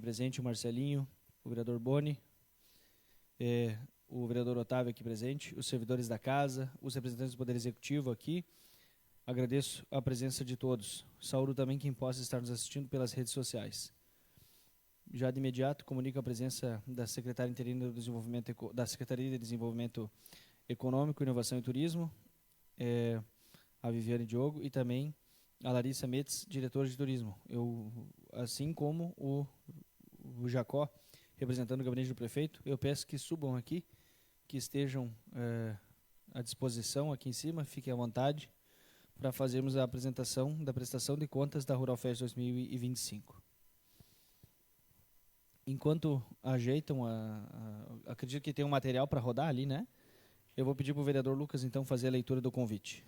presente, o Marcelinho, o vereador Boni, o vereador Otávio aqui presente, os servidores da casa, os representantes do Poder Executivo aqui. Agradeço a presença de todos. Saúdo também quem possa estar nos assistindo pelas redes sociais. Já de imediato, comunico a presença da Secretária Interina do Desenvolvimento, da Secretaria de Desenvolvimento Econômico, Inovação e Turismo, a Viviane Diogo, e também a Larissa Metz, diretora de turismo. Assim como o Jacó, representando o gabinete do prefeito, eu peço que subam aqui, que estejam à disposição aqui em cima, fiquem à vontade, para fazermos a apresentação da prestação de contas da Rural Fest 2025. Enquanto ajeitam, acredito que tem um material para rodar ali, né? Eu vou pedir para o vereador Lucas, então, fazer a leitura do convite.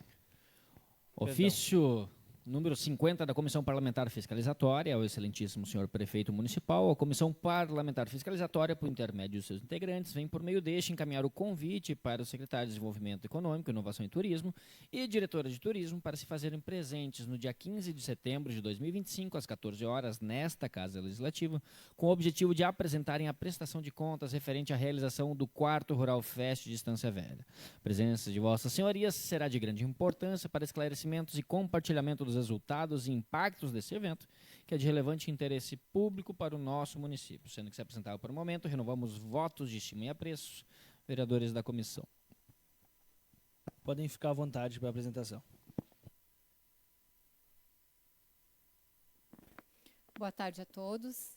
Ofício número 50 da Comissão Parlamentar Fiscalizatória, ao excelentíssimo senhor prefeito municipal. A Comissão Parlamentar Fiscalizatória, por intermédio dos seus integrantes, vem por meio deste encaminhar o convite para o secretário de Desenvolvimento Econômico, Inovação e Turismo e diretora de Turismo para se fazerem presentes no dia 15 de setembro de 2025, às 14 horas, nesta Casa Legislativa, com o objetivo de apresentarem a prestação de contas referente à realização do 4º Rural Fest de Estância Velha. A presença de vossas senhorias será de grande importância para esclarecimentos e compartilhamento dos resultados e impactos desse evento, que é de relevante interesse público para o nosso município. Sendo que se apresentado por um momento, renovamos votos de estima e apreço, vereadores da comissão. Podem ficar à vontade para a apresentação. Boa tarde a todos.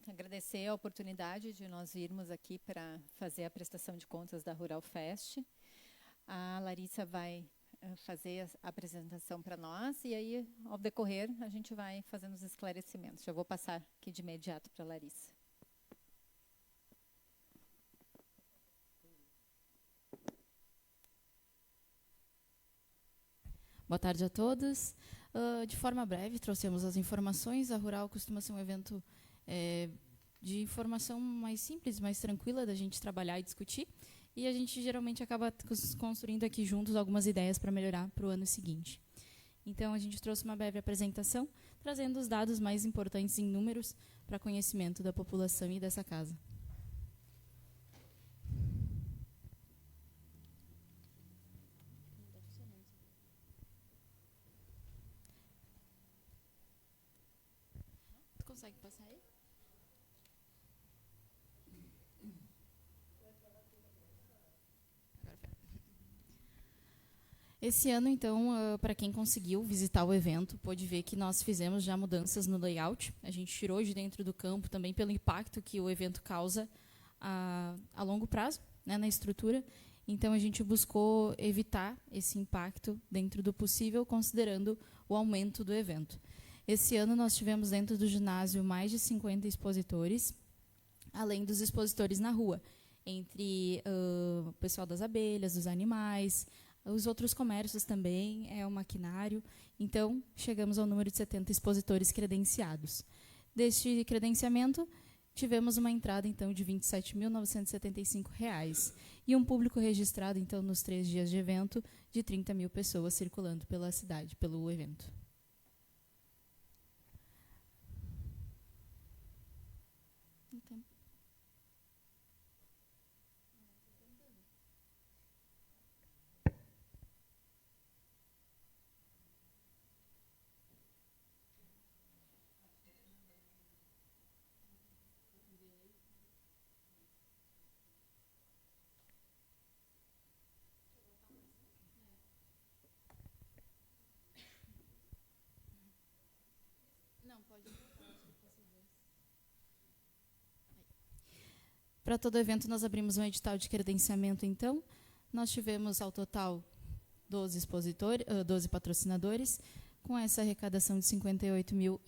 Agradecer a oportunidade de nós virmos aqui para fazer a prestação de contas da Rural Fest. A Larissa vai fazer a apresentação para nós e aí, ao decorrer, a gente vai fazendo os esclarecimentos. Já vou passar aqui de imediato para a Larissa. Boa tarde a todos. De forma breve, trouxemos as informações. A Rural costuma ser um evento de informação mais simples, mais tranquila da gente trabalhar e discutir. E a gente geralmente acaba construindo aqui juntos algumas ideias para melhorar para o ano seguinte. Então, a gente trouxe uma breve apresentação, trazendo os dados mais importantes em números para conhecimento da população e dessa casa. Tu consegue passar aí? Esse ano, então, para quem conseguiu visitar o evento, pôde ver que nós fizemos já mudanças no layout. A gente tirou de dentro do campo também pelo impacto que o evento causa a longo prazo, né, na estrutura. Então, a gente buscou evitar esse impacto dentro do possível, considerando o aumento do evento. Esse ano, nós tivemos dentro do ginásio mais de 50 expositores, além dos expositores na rua, entre o pessoal das abelhas, dos animais, os outros comércios também, o maquinário. Então, chegamos ao número de 70 expositores credenciados. Deste credenciamento, tivemos uma entrada, então, de R$ 27.975 e um público registrado, então, nos 3 dias de evento, de 30 mil pessoas circulando pela cidade, pelo evento. Para todo evento, nós abrimos um edital de credenciamento, então. Nós tivemos, ao total, 12 patrocinadores, com essa arrecadação de R$ 58 mil.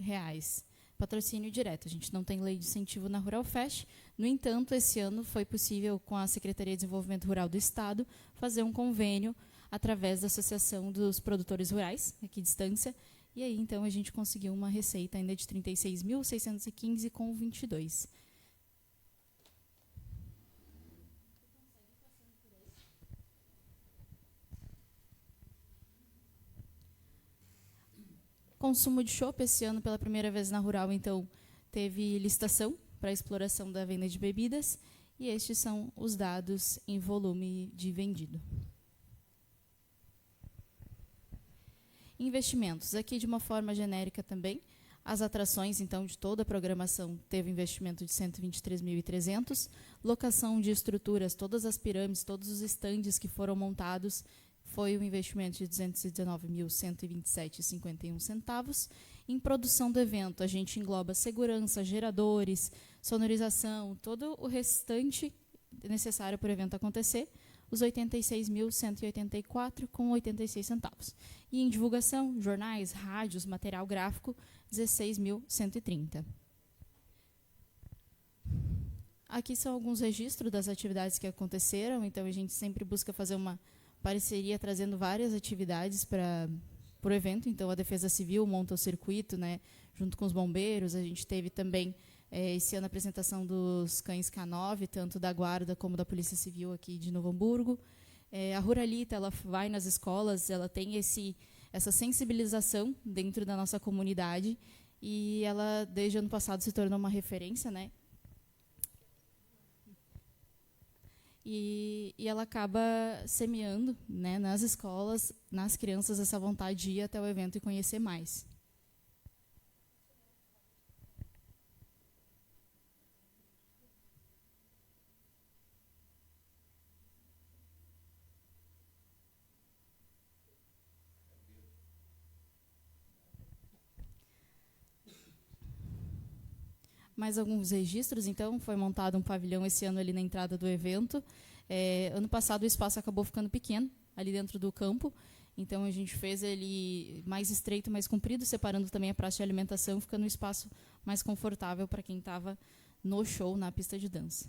Patrocínio direto. A gente não tem lei de incentivo na Rural Fest. No entanto, esse ano foi possível, com a Secretaria de Desenvolvimento Rural do Estado, fazer um convênio através da Associação dos Produtores Rurais, aqui de Estância. E aí, então, a gente conseguiu uma receita ainda de R$ 36.615,22. Consumo de chopp esse ano, pela primeira vez na Rural, então, teve licitação para a exploração da venda de bebidas, e estes são os dados em volume de vendido. Investimentos. Aqui, de uma forma genérica também, as atrações, então, de toda a programação teve investimento de 123.300. Locação de estruturas, todas as pirâmides, todos os estandes que foram montados, foi um investimento de 219.127,51 centavos. Em produção do evento, a gente engloba segurança, geradores, sonorização, todo o restante necessário para o evento acontecer, os 86.184,86 centavos. E em divulgação, jornais, rádios, material gráfico, 16.130. Aqui são alguns registros das atividades que aconteceram, então a gente sempre busca fazer uma parceria trazendo várias atividades para o evento. Então a Defesa Civil monta o circuito, né, junto com os bombeiros. A gente teve também esse ano a apresentação dos cães K9, tanto da Guarda como da Polícia Civil aqui de Novo Hamburgo. A Ruralita, ela vai nas escolas, ela tem essa sensibilização dentro da nossa comunidade, e ela, desde o ano passado, se tornou uma referência, né? E ela acaba semeando, né, nas escolas, nas crianças, essa vontade de ir até o evento e conhecer mais. Mais alguns registros, então, foi montado um pavilhão esse ano ali na entrada do evento. Ano passado o espaço acabou ficando pequeno, ali dentro do campo, então a gente fez ele mais estreito, mais comprido, separando também a praça de alimentação, ficando um espaço mais confortável para quem estava no show, na pista de dança.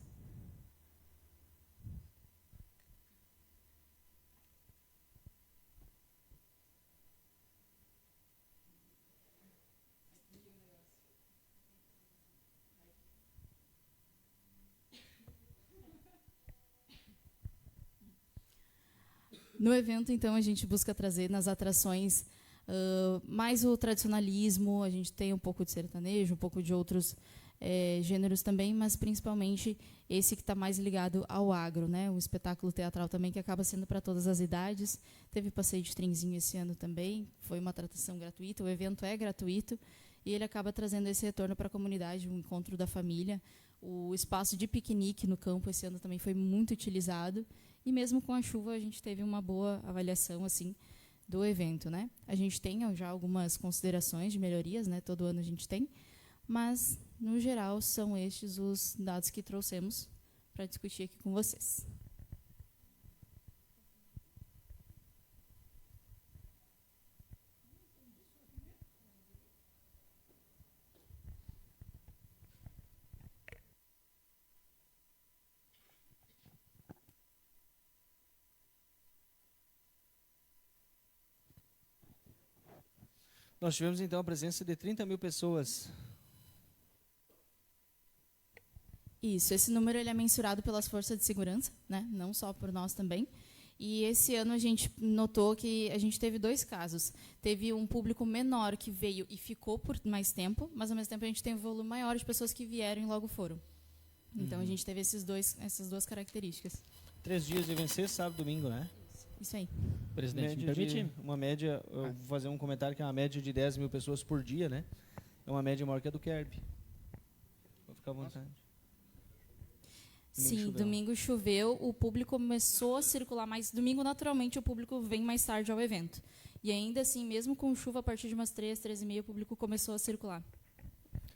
No evento, então, a gente busca trazer nas atrações mais o tradicionalismo, a gente tem um pouco de sertanejo, um pouco de outros gêneros também, mas principalmente esse que está mais ligado ao agro, né? Um espetáculo teatral também que acaba sendo para todas as idades. Teve passeio de trenzinho esse ano também, foi uma atração gratuita, o evento é gratuito, e ele acaba trazendo esse retorno para a comunidade, um encontro da família. O espaço de piquenique no campo esse ano também foi muito utilizado, e mesmo com a chuva a gente teve uma boa avaliação assim do evento, né? A gente tem já algumas considerações de melhorias, né? Todo ano a gente tem, mas no geral são estes os dados que trouxemos para discutir aqui com vocês. Nós tivemos, então, a presença de 30 mil pessoas. Isso, esse número ele é mensurado pelas forças de segurança, né? Não só por nós também. E esse ano a gente notou que a gente teve 2 casos. Teve um público menor que veio e ficou por mais tempo, mas, ao mesmo tempo, a gente tem um volume maior de pessoas que vieram e logo foram. Então, a gente teve essas 2 características. 3 dias de vencer, sábado e domingo, né? Isso aí. Presidente, me permite? Uma média, eu vou fazer um comentário que é uma média de 10 mil pessoas por dia, né? É uma média maior que a do Kerb. Vou ficar à vontade. Sim, domingo choveu, o público começou a circular mais. Domingo, naturalmente, o público vem mais tarde ao evento. E ainda assim, mesmo com chuva, a partir de umas 3h30, o público começou a circular.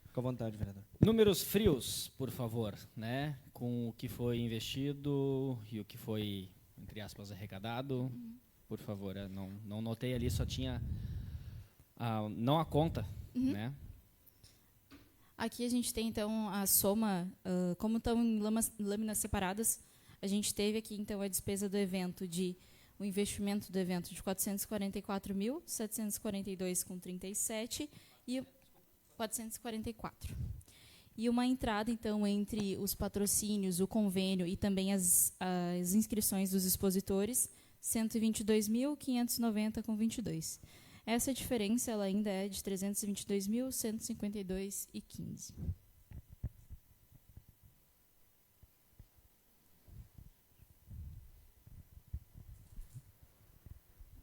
Fica à vontade, vereador. Números frios, por favor, né? Com o que foi investido e o que foi, entre aspas, arrecadado. Por favor, não notei ali, só tinha não a conta, né? Aqui a gente tem, então, a soma, como estão em lâminas separadas, a gente teve aqui, então, a despesa do evento, o investimento do evento de 444.742,37 e 444. E uma entrada, então, entre os patrocínios, o convênio e também as inscrições dos expositores, 122.590,22. Essa diferença ela ainda é de 322.152,15.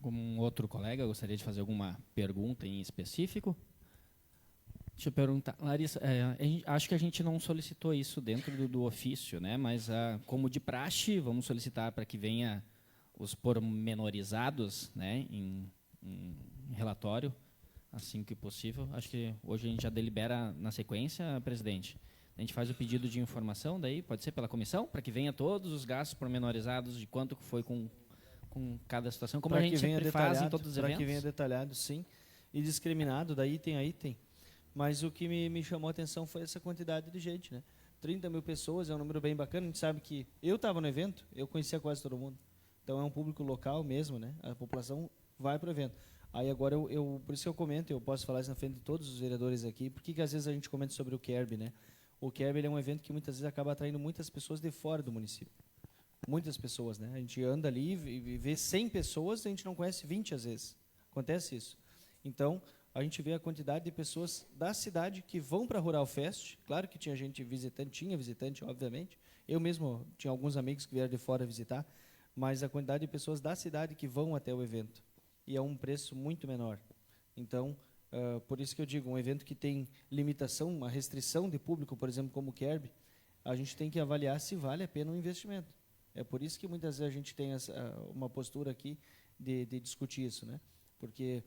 Algum outro colega gostaria de fazer alguma pergunta em específico? Deixa eu perguntar, Larissa, acho que a gente não solicitou isso dentro do ofício, né? Mas como de praxe, vamos solicitar para que venha os pormenorizados, né, em relatório, assim que possível. Acho que hoje a gente já delibera na sequência, presidente. A gente faz o pedido de informação, daí pode ser pela comissão, para que venha todos os gastos pormenorizados de quanto foi com cada situação, como a gente sempre faz em todos os eventos. Para que venha detalhado, sim, e discriminado, da item a item. Mas o que me chamou a atenção foi essa quantidade de gente, né? 30 mil pessoas é um número bem bacana. A gente sabe que eu estava no evento, eu conhecia quase todo mundo. Então é um público local mesmo, né? A população vai para o evento. Aí agora, por isso que eu comento, eu posso falar isso na frente de todos os vereadores aqui, porque às vezes a gente comenta sobre o KERB, né? O KERB é um evento que muitas vezes acaba atraindo muitas pessoas de fora do município. Muitas pessoas, né? A gente anda ali e vê 100 pessoas, a gente não conhece 20 às vezes. Acontece isso. Então, a gente vê a quantidade de pessoas da cidade que vão para a Rural Fest. Claro que tinha gente visitante, obviamente. Eu mesmo tinha alguns amigos que vieram de fora visitar, mas a quantidade de pessoas da cidade que vão até o evento. E é um preço muito menor. Então, por isso que eu digo, um evento que tem limitação, uma restrição de público, por exemplo, como o KERB, a gente tem que avaliar se vale a pena o investimento. É por isso que muitas vezes a gente tem uma postura aqui de discutir isso, né? Porque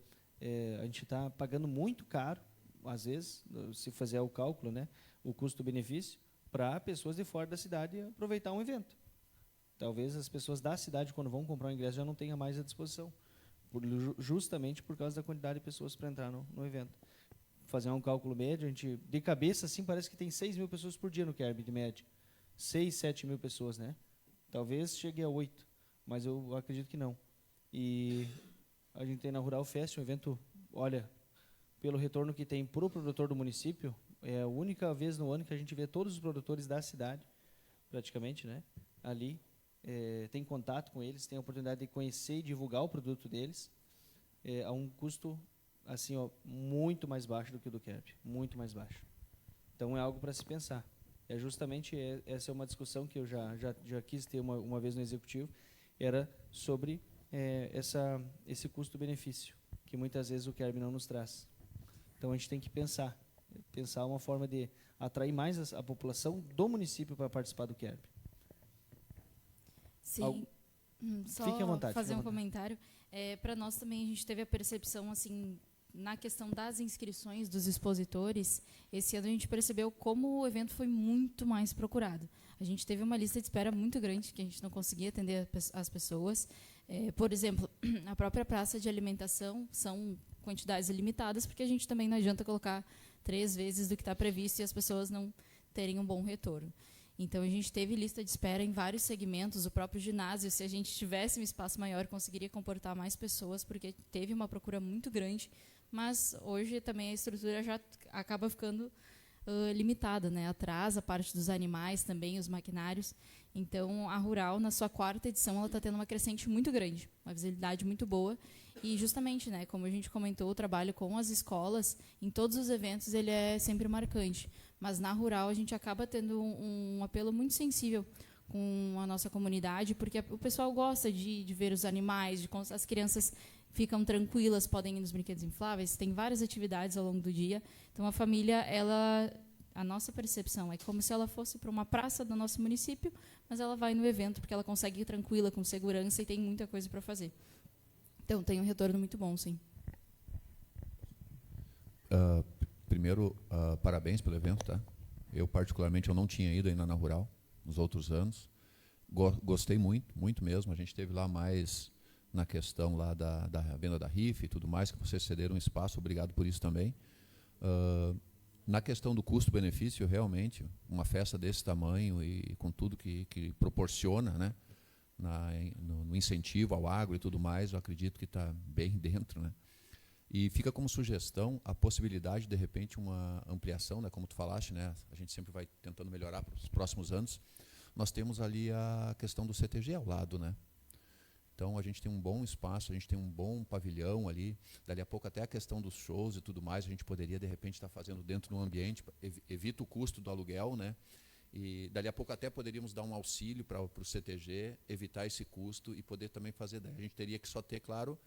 a gente está pagando muito caro, às vezes, se fazer o cálculo, né, o custo-benefício, para pessoas de fora da cidade aproveitar um evento. Talvez as pessoas da cidade, quando vão comprar o ingresso, já não tenham mais à disposição, justamente por causa da quantidade de pessoas para entrar no evento. Fazer um cálculo médio, a gente, de cabeça, assim, parece que tem 6 mil pessoas por dia no KERB, de média. 6, 7 mil pessoas, né? Talvez chegue a 8, mas eu acredito que não. E a gente tem na Rural Fest um evento, olha, pelo retorno que tem para o produtor do município, é a única vez no ano que a gente vê todos os produtores da cidade, praticamente, né, ali, tem contato com eles, tem a oportunidade de conhecer e divulgar o produto deles, a um custo, assim, ó, muito mais baixo do que o do KERB, muito mais baixo. Então é algo para se pensar. Justamente essa é uma discussão que eu já quis ter uma vez no Executivo, era sobre esse custo-benefício, que muitas vezes o KERB não nos traz. Então a gente tem que pensar uma forma de atrair mais a população do município para participar do KERB. Sim. Só fique à vontade, fazer um comentário. Para nós também a gente teve a percepção, assim, na questão das inscrições dos expositores, esse ano a gente percebeu como o evento foi muito mais procurado. A gente teve uma lista de espera muito grande, que a gente não conseguia atender as pessoas. Por exemplo, a própria praça de alimentação são quantidades ilimitadas, porque a gente também não adianta colocar 3 vezes do que está previsto e as pessoas não terem um bom retorno. Então, a gente teve lista de espera em vários segmentos. O próprio ginásio, se a gente tivesse um espaço maior, conseguiria comportar mais pessoas, porque teve uma procura muito grande, mas hoje também a estrutura já acaba ficando limitada, né? Atrasa a parte dos animais também, os maquinários. Então, a Rural, na sua 4ª edição, ela está tendo uma crescente muito grande, uma visibilidade muito boa. E, justamente, né, como a gente comentou, o trabalho com as escolas, em todos os eventos, ele é sempre marcante. Mas, na Rural, a gente acaba tendo um apelo muito sensível com a nossa comunidade, porque o pessoal gosta de ver os animais, as crianças ficam tranquilas, podem ir nos brinquedos infláveis, tem várias atividades ao longo do dia. Então, a família, a nossa percepção é como se ela fosse para uma praça do nosso município, mas ela vai no evento porque ela consegue ir tranquila, com segurança, e tem muita coisa para fazer. Então, tem um retorno muito bom, sim. Primeiro, parabéns pelo evento, tá? Eu, particularmente, eu não tinha ido ainda na Rural, nos outros anos. Gostei muito, muito mesmo. A gente esteve lá mais na questão lá da venda da rifa e tudo mais, que vocês cederam espaço, obrigado por isso também. Na questão do custo-benefício, realmente, uma festa desse tamanho e com tudo que proporciona, né, no incentivo ao agro e tudo mais, eu acredito que está bem dentro, né? E fica como sugestão a possibilidade, de repente, uma ampliação, né, como tu falaste, né, a gente sempre vai tentando melhorar para os próximos anos. Nós temos ali a questão do CTG ao lado, né? Então, a gente tem um bom espaço, a gente tem um bom pavilhão ali. Dali a pouco, até a questão dos shows e tudo mais, a gente poderia, de repente, estar fazendo dentro do ambiente, evita o custo do aluguel, né? E dali a pouco até poderíamos dar um auxílio para o CTG, evitar esse custo e poder também fazer. A gente teria que só ter, claro,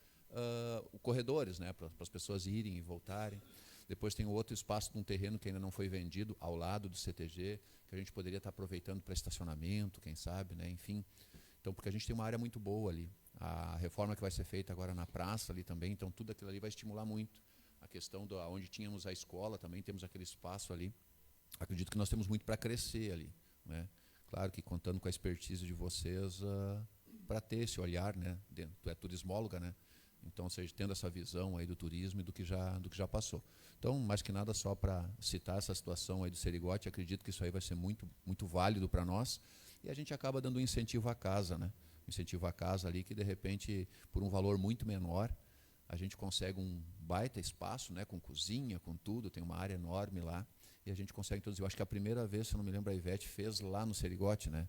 corredores, né, para as pessoas irem e voltarem. Depois tem o outro espaço de um terreno que ainda não foi vendido, ao lado do CTG, que a gente poderia estar aproveitando para estacionamento, quem sabe, né, enfim. Então, porque a gente tem uma área muito boa ali. A reforma que vai ser feita agora na praça ali também, então tudo aquilo ali vai estimular muito. A questão de onde tínhamos a escola, também temos aquele espaço ali. Acredito que nós temos muito para crescer ali, né? Claro que contando com a expertise de vocês para ter esse olhar, né? Tu é turismóloga, né? Então, ou seja, tendo essa visão aí do turismo e do que já passou. Então, mais que nada, só para citar essa situação aí do Serigote, acredito que isso aí vai ser muito, muito válido para nós. E a gente acaba dando um incentivo à casa, né? Um incentivo à casa ali que, de repente, por um valor muito menor, a gente consegue um baita espaço, né? Com cozinha, com tudo, tem uma área enorme lá. E a gente consegue introduzir. Eu acho que a primeira vez, se eu não me lembro, a Ivete fez lá no Serigote, né?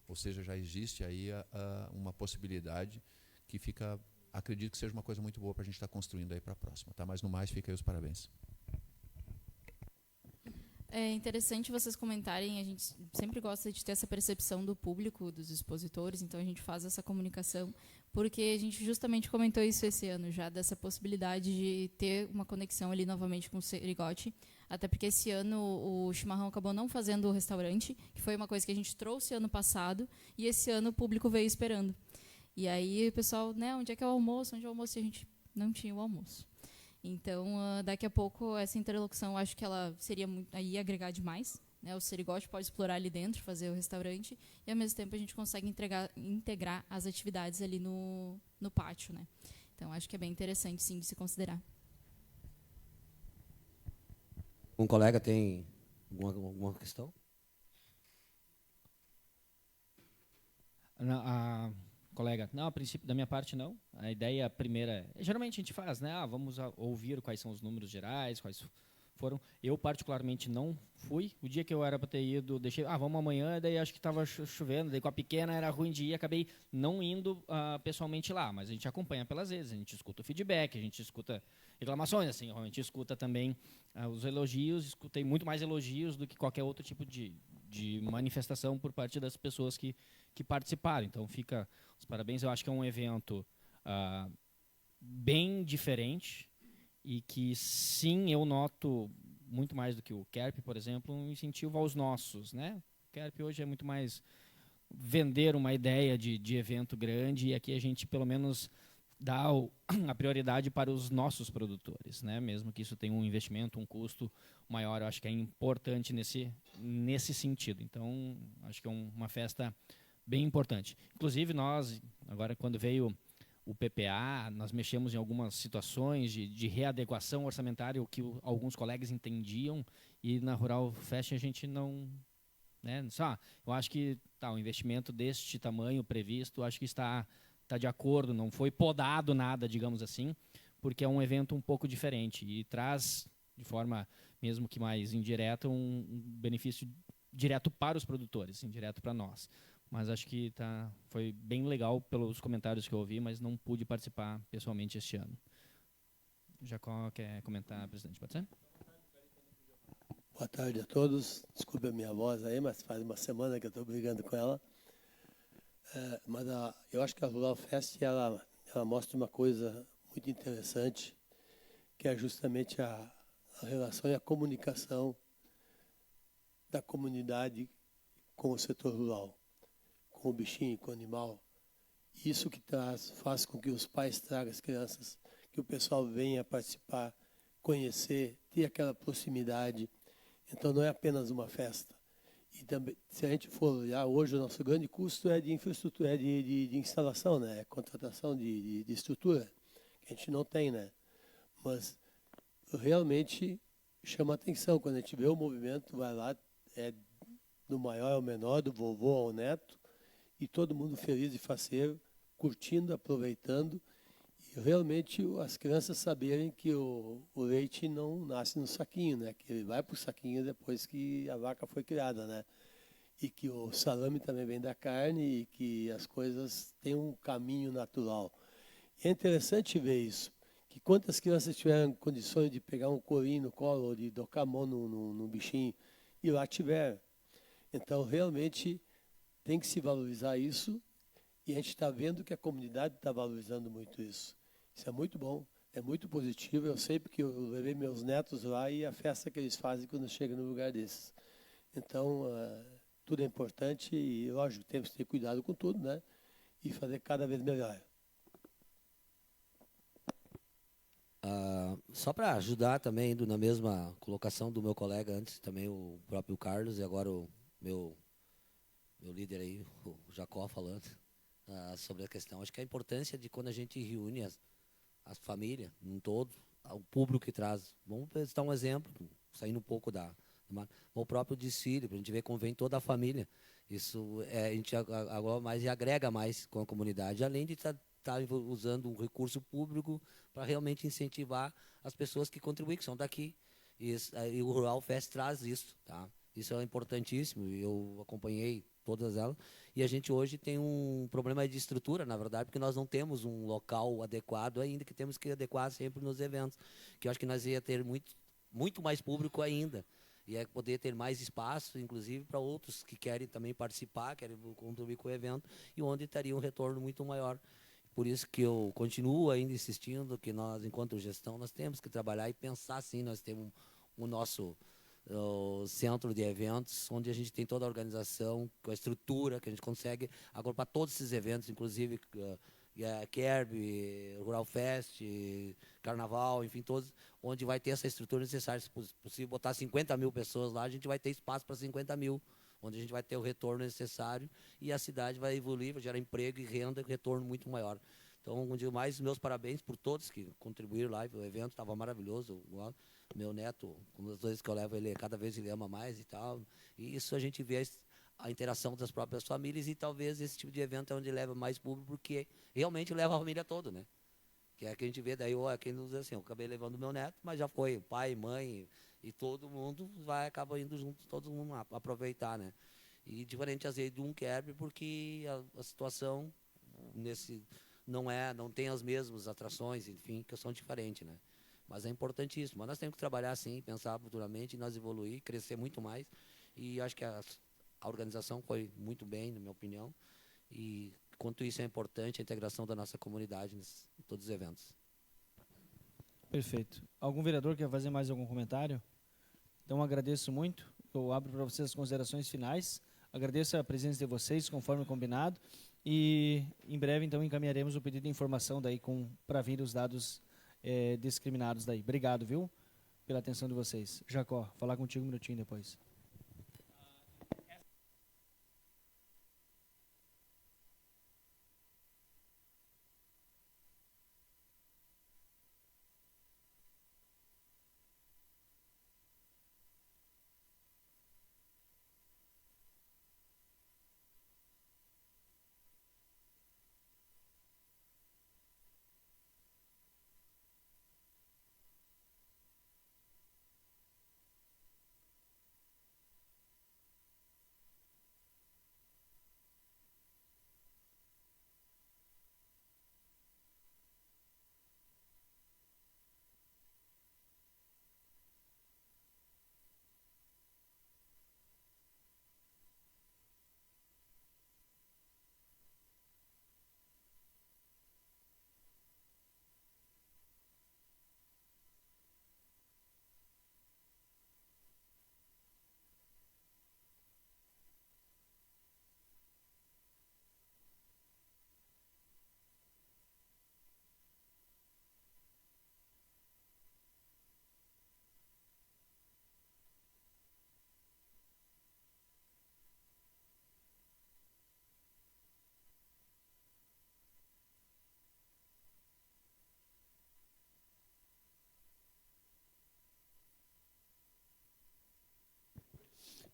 Ou seja, já existe aí uma possibilidade que fica, acredito que seja uma coisa muito boa para a gente estar construindo aí para a próxima. Tá? Mas no mais, fica aí os parabéns. É interessante vocês comentarem, a gente sempre gosta de ter essa percepção do público, dos expositores, então a gente faz essa comunicação, porque a gente justamente comentou isso esse ano já, dessa possibilidade de ter uma conexão ali novamente com o Serigote, até porque esse ano o Chimarrão acabou não fazendo o restaurante, que foi uma coisa que a gente trouxe ano passado, e esse ano o público veio esperando. E aí o pessoal, né, onde é que é o almoço? Onde é o almoço? E a gente não tinha o almoço. Então, daqui a pouco, essa interlocução, acho que ela seria aí agregar demais. Né? O Serigote pode explorar ali dentro, fazer o restaurante, e, ao mesmo tempo, a gente consegue integrar as atividades ali no pátio. Né? Então, acho que é bem interessante, sim, de se considerar. Um colega tem alguma questão? Colega, não, a princípio, da minha parte, não. A ideia primeira, geralmente a gente faz, né? Vamos ouvir quais são os números gerais, quais foram. Eu, particularmente, não fui. O dia que eu era para ter ido, deixei, vamos amanhã, daí acho que estava chovendo, daí com a pequena era ruim de ir, acabei não indo pessoalmente lá, mas a gente acompanha pelas vezes, a gente escuta o feedback, a gente escuta reclamações, assim, a gente escuta também os elogios, escutei muito mais elogios do que qualquer outro tipo de manifestação por parte das pessoas que participaram. Então, fica os parabéns. Eu acho que é um evento bem diferente e que, sim, eu noto muito mais do que o KERP, por exemplo, um incentivo aos nossos. Né? O KERP hoje é muito mais vender uma ideia de evento grande, e aqui a gente, pelo menos, dá a prioridade para os nossos produtores, né? Mesmo que isso tenha um investimento, um custo maior, eu acho que é importante nesse sentido. Então, acho que é uma festa bem importante. Inclusive, nós, agora quando veio o PPA, nós mexemos em algumas situações de readequação orçamentária, o que alguns colegas entendiam, e na Rural Fest a gente não... Né? Eu acho que o investimento deste tamanho previsto, acho que está de acordo, não foi podado nada, digamos assim, porque é um evento um pouco diferente e traz, de forma mesmo que mais indireta, um benefício direto para os produtores, indireto para nós. Mas acho que foi bem legal pelos comentários que eu ouvi, mas não pude participar pessoalmente este ano. Jacó quer comentar, presidente, pode ser? Boa tarde a todos. Desculpe a minha voz aí, mas faz uma semana que eu estou brigando com ela. Mas eu acho que a Rural Fest ela mostra uma coisa muito interessante, que é justamente a relação e a comunicação da comunidade com o setor rural, com o bichinho, com o animal. Isso que faz com que os pais tragam as crianças, que o pessoal venha participar, conhecer, ter aquela proximidade. Então não é apenas uma festa. E também, se a gente for olhar, hoje o nosso grande custo é de infraestrutura, é de instalação, né? É contratação de estrutura, que a gente não tem, né? Mas realmente chama atenção quando a gente vê o movimento, vai lá, é do maior ao menor, do vovô ao neto, e todo mundo feliz e faceiro, curtindo, aproveitando, e realmente as crianças saberem que o leite não nasce no saquinho, né? Que ele vai para o saquinho depois que a vaca foi criada, né? e que o salame também vem da carne e que as coisas têm um caminho natural. E é interessante ver isso, que quantas crianças tiveram condições de pegar um corinho no colo ou de tocar a mão no bichinho, e lá tiveram. Então, realmente, tem que se valorizar isso, e a gente está vendo que a comunidade está valorizando muito isso. Isso é muito bom, é muito positivo. Eu sei porque eu levei meus netos lá e a festa que eles fazem quando chegam no lugar desses. Então, tudo é importante e, lógico, temos que ter cuidado com tudo, né? E fazer cada vez melhor. Só para ajudar também, indo na mesma colocação do meu colega antes, também o próprio Carlos, e agora o meu líder aí, o Jacó, falando sobre a questão. Acho que a importância de quando a gente reúne as famílias, num todo, o público que traz. Vamos dar um exemplo, saindo um pouco o próprio desfile, para a gente ver como vem toda a família. Isso a gente agora mais e agrega mais com a comunidade, além de estar usando um recurso público para realmente incentivar as pessoas que contribuem, que são daqui. E o Rural Fest traz isso, tá? Isso é importantíssimo, eu acompanhei todas elas. E a gente hoje tem um problema de estrutura, na verdade, porque nós não temos um local adequado ainda, que temos que adequar sempre nos eventos. Que eu acho que nós ia ter muito mais público ainda. E é poder ter mais espaço, inclusive, para outros que querem também participar, querem contribuir com o evento, e onde estaria um retorno muito maior. Por isso que eu continuo ainda insistindo que nós, enquanto gestão, nós temos que trabalhar e pensar, sim, nós temos o nosso centro de eventos, onde a gente tem toda a organização, com a estrutura, que a gente consegue agrupar todos esses eventos, inclusive Kerb, Rural Fest, Carnaval, enfim, todos, onde vai ter essa estrutura necessária. Se possível botar 50 mil pessoas lá, a gente vai ter espaço para 50 mil, onde a gente vai ter o retorno necessário e a cidade vai evoluir, vai gerar emprego e renda e retorno muito maior. Então, um dia mais, meus parabéns por todos que contribuíram lá, o evento estava maravilhoso. Meu neto, uma das vezes que eu levo ele, cada vez ele ama mais e tal. E isso a gente vê a interação das próprias famílias e talvez esse tipo de evento é onde leva mais público, porque realmente leva a família toda, né? Que é que a gente vê, daí quem nos diz assim, eu acabei levando meu neto, mas já foi pai, mãe e todo mundo acaba indo junto, todo mundo aproveitar, né? E diferente às vezes de um Kerb, porque a situação não tem as mesmas atrações, enfim, que são diferentes, né? Mas é importantíssimo. Mas nós temos que trabalhar assim, pensar futuramente, nós evoluir, crescer muito mais. E acho que a organização foi muito bem, na minha opinião. E quanto isso é importante, a integração da nossa comunidade em todos os eventos. Perfeito. Algum vereador quer fazer mais algum comentário? Então, agradeço muito. Eu abro para vocês as considerações finais. Agradeço a presença de vocês, conforme combinado. E, em breve, então, encaminharemos o pedido de informação daí para vir os dados discriminados daí. Obrigado, viu, pela atenção de vocês. Jacó, falar contigo um minutinho depois.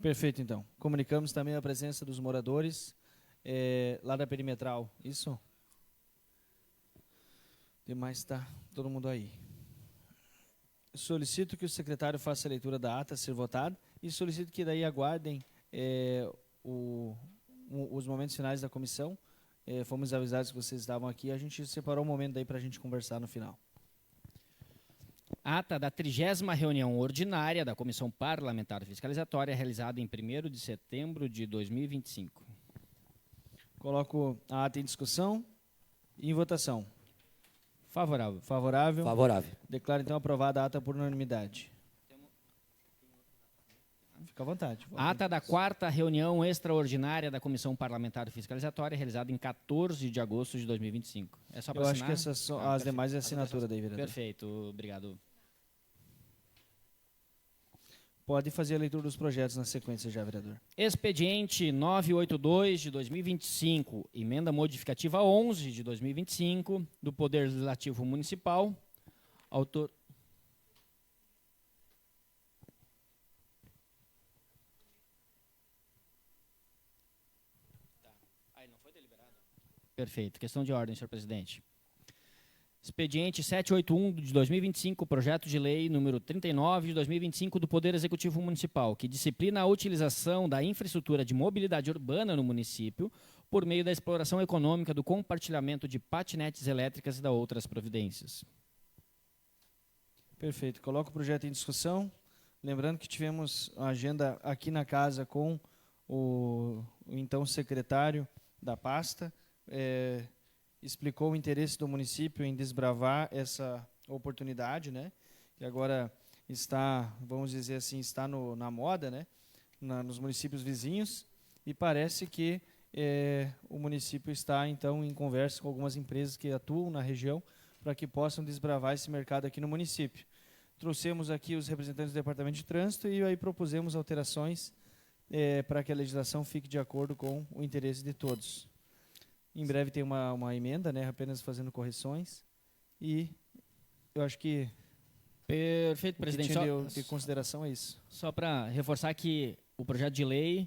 Perfeito, então. Comunicamos também a presença dos moradores lá da perimetral. Isso? Demais está todo mundo aí. Solicito que o secretário faça a leitura da ata a ser votada e solicito que daí aguardem os momentos finais da comissão. Fomos avisados que vocês estavam aqui. A gente separou um momento aí para a gente conversar no final. Ata da 30ª reunião ordinária da Comissão Parlamentar Fiscalizatória, realizada em 1º de setembro de 2025. Coloco a ata em discussão e em votação. Favorável. Favorável. Favorável. Declaro, então, aprovada a ata por unanimidade. Fica à vontade. Ata da 4ª reunião extraordinária da Comissão Parlamentar Fiscalizatória, realizada em 14 de agosto de 2025. É só para Eu assinar? acho que essas são as demais é assinatura daí, vereador. Perfeito, obrigado. Pode fazer a leitura dos projetos na sequência já, vereador. Expediente 982 de 2025, emenda modificativa 11 de 2025, do Poder Legislativo Municipal. Autor... Perfeito. Questão de ordem, senhor presidente. Expediente 781 de 2025, projeto de lei número 39 de 2025 do Poder Executivo Municipal, que disciplina a utilização da infraestrutura de mobilidade urbana no município por meio da exploração econômica do compartilhamento de patinetes elétricas e da outras providências. Perfeito. Coloco o projeto em discussão. Lembrando que tivemos a agenda aqui na casa com o então secretário da pasta, explicou o interesse do município em desbravar essa oportunidade, né? Que agora está, vamos dizer assim, está na moda, né? Nos municípios vizinhos, e parece que o município está, então, em conversa com algumas empresas que atuam na região para que possam desbravar esse mercado aqui no município. Trouxemos aqui os representantes do Departamento de Trânsito e aí propusemos alterações para que a legislação fique de acordo com o interesse de todos. Em breve tem uma emenda, né, apenas fazendo correções. E eu acho que perfeito, presidente. De consideração é isso. Só para reforçar que o projeto de lei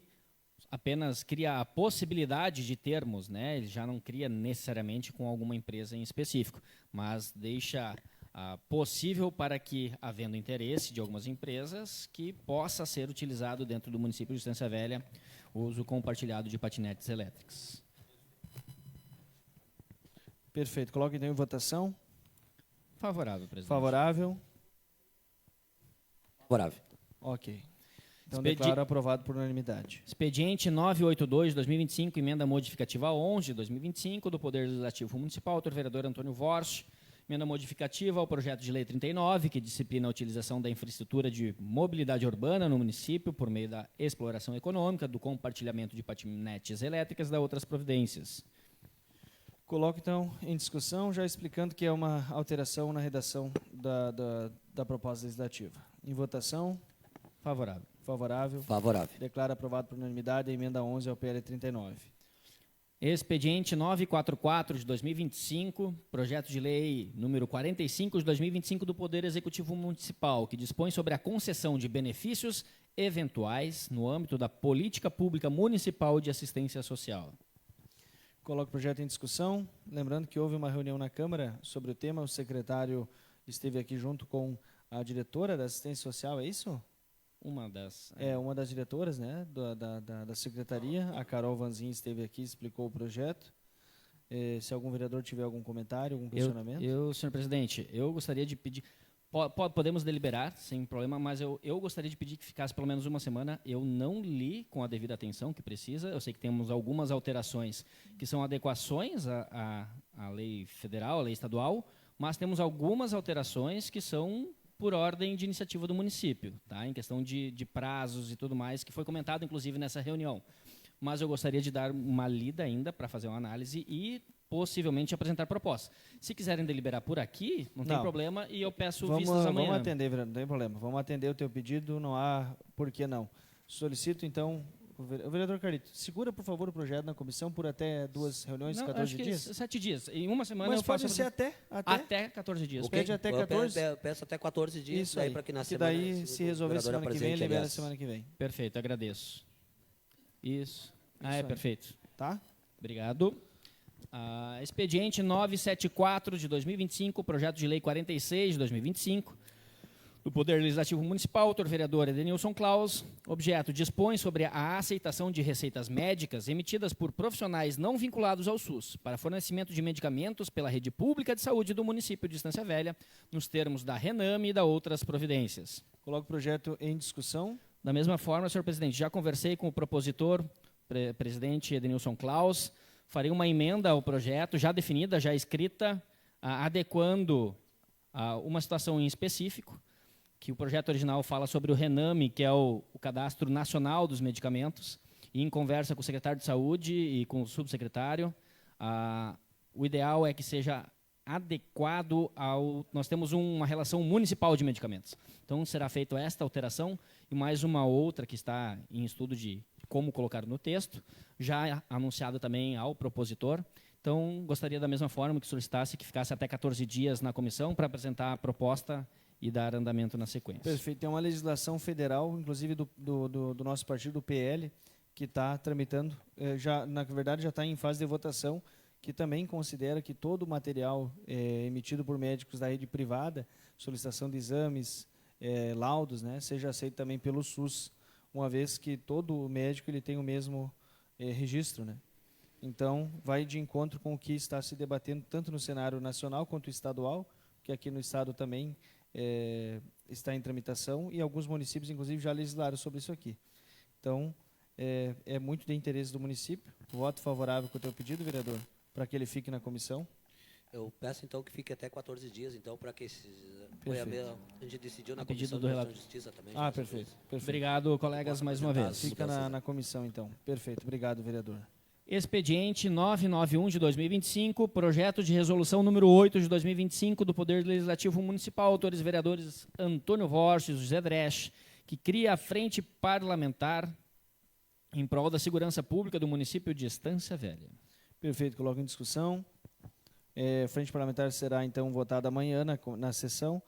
apenas cria a possibilidade de termos, né? Ele já não cria necessariamente com alguma empresa em específico, mas deixa possível para que, havendo interesse de algumas empresas, que possa ser utilizado dentro do município de Estância Velha o uso compartilhado de patinetes elétricos. Perfeito. Coloca então em votação. Favorável, presidente. Favorável. Favorável. Ok. Então declaro aprovado por unanimidade. Expediente 982 de 2025, emenda modificativa 11 de 2025, do Poder Legislativo Municipal, autor vereador Antônio Vorsch. Emenda modificativa ao projeto de lei 39, que disciplina a utilização da infraestrutura de mobilidade urbana no município por meio da exploração econômica, do compartilhamento de patinetes elétricas e das outras providências. Coloco, então, em discussão, já explicando que é uma alteração na redação da proposta legislativa. Em votação. Favorável. Favorável. Favorável. Declaro aprovado por unanimidade a emenda 11 ao PL 39. Expediente 944 de 2025, projeto de lei número 45 de 2025 do Poder Executivo Municipal, que dispõe sobre a concessão de benefícios eventuais no âmbito da política pública municipal de assistência social. Coloco o projeto em discussão. Lembrando que houve uma reunião na Câmara sobre o tema. O secretário esteve aqui junto com a diretora da assistência social, é isso? Uma das diretoras, né, da secretaria. A Carol Vanzin esteve aqui, explicou o projeto. Se algum vereador tiver algum comentário, algum questionamento. Senhor presidente, eu gostaria de pedir... Podemos deliberar, sem problema, mas eu gostaria de pedir que ficasse pelo menos uma semana. Eu não li com a devida atenção que precisa. Eu sei que temos algumas alterações que são adequações à lei federal, à lei estadual, mas temos algumas alterações que são por ordem de iniciativa do município, tá? Em questão de prazos e tudo mais, que foi comentado, inclusive, nessa reunião. Mas eu gostaria de dar uma lida ainda para fazer uma análise e possivelmente apresentar propostas. Se quiserem deliberar por aqui, não tem problema, e eu peço vistas amanhã. Vamos atender, vereador, não tem problema. Vamos atender o teu pedido, não há por que não. Solicito, então, o vereador Carlito, segura, por favor, o projeto na comissão por até 2 reuniões, 14 dias? 7 dias. Em uma semana mas eu faço... Mas pode ser até 14 dias. Pede até 14? Peço até 14 dias. Isso aí, para que na semana... daí, se resolver semana que vem, libera semana que vem. Perfeito, agradeço. Isso. Perfeito. Tá? Obrigado. Expediente 974 de 2025, projeto de lei 46 de 2025, do Poder Legislativo Municipal, autor vereador Edenilson Claus. Objeto: dispõe sobre a aceitação de receitas médicas emitidas por profissionais não vinculados ao SUS para fornecimento de medicamentos pela rede pública de saúde do município de Estância Velha, nos termos da RENAME e da outras providências. Coloco o projeto em discussão. Da mesma forma, senhor presidente, já conversei com o propositor, presidente Edenilson Claus, farei uma emenda ao projeto, já definida, já escrita, adequando uma situação em específico, que o projeto original fala sobre o RENAME, que é o Cadastro Nacional dos Medicamentos, e em conversa com o secretário de Saúde e com o subsecretário, o ideal é que seja adequado ao... Nós temos uma relação municipal de medicamentos. Então, será feita esta alteração e mais uma outra que está em estudo de como colocar no texto, já anunciado também ao propositor. Então, gostaria da mesma forma que solicitasse que ficasse até 14 dias na comissão para apresentar a proposta e dar andamento na sequência. Perfeito. Tem uma legislação federal, inclusive do nosso partido, do PL, que está tramitando, na verdade já está em fase de votação, que também considera que todo o material emitido por médicos da rede privada, solicitação de exames, laudos, né, seja aceito também pelo SUS, uma vez que todo médico ele tem o mesmo registro, né? Então, vai de encontro com o que está se debatendo tanto no cenário nacional quanto estadual, que aqui no estado também está em tramitação, e alguns municípios, inclusive, já legislaram sobre isso aqui. Então, é muito de interesse do município. Voto favorável com o teu pedido, vereador, para que ele fique na comissão. Eu peço, então, que fique até 14 dias, então, para que a gente decidiu na pedido Comissão do de relator. Justiça também. Perfeito. Obrigado, colegas, mais uma vez. Fica na comissão, então. Perfeito. Obrigado, vereador. Expediente 991 de 2025, projeto de resolução número 8 de 2025 do Poder Legislativo Municipal, autores vereadores Antônio Vortes e José Dresch, que cria a frente parlamentar em prol da segurança pública do município de Estância Velha. Perfeito, coloco em discussão. A frente parlamentar será, então, votada amanhã na sessão,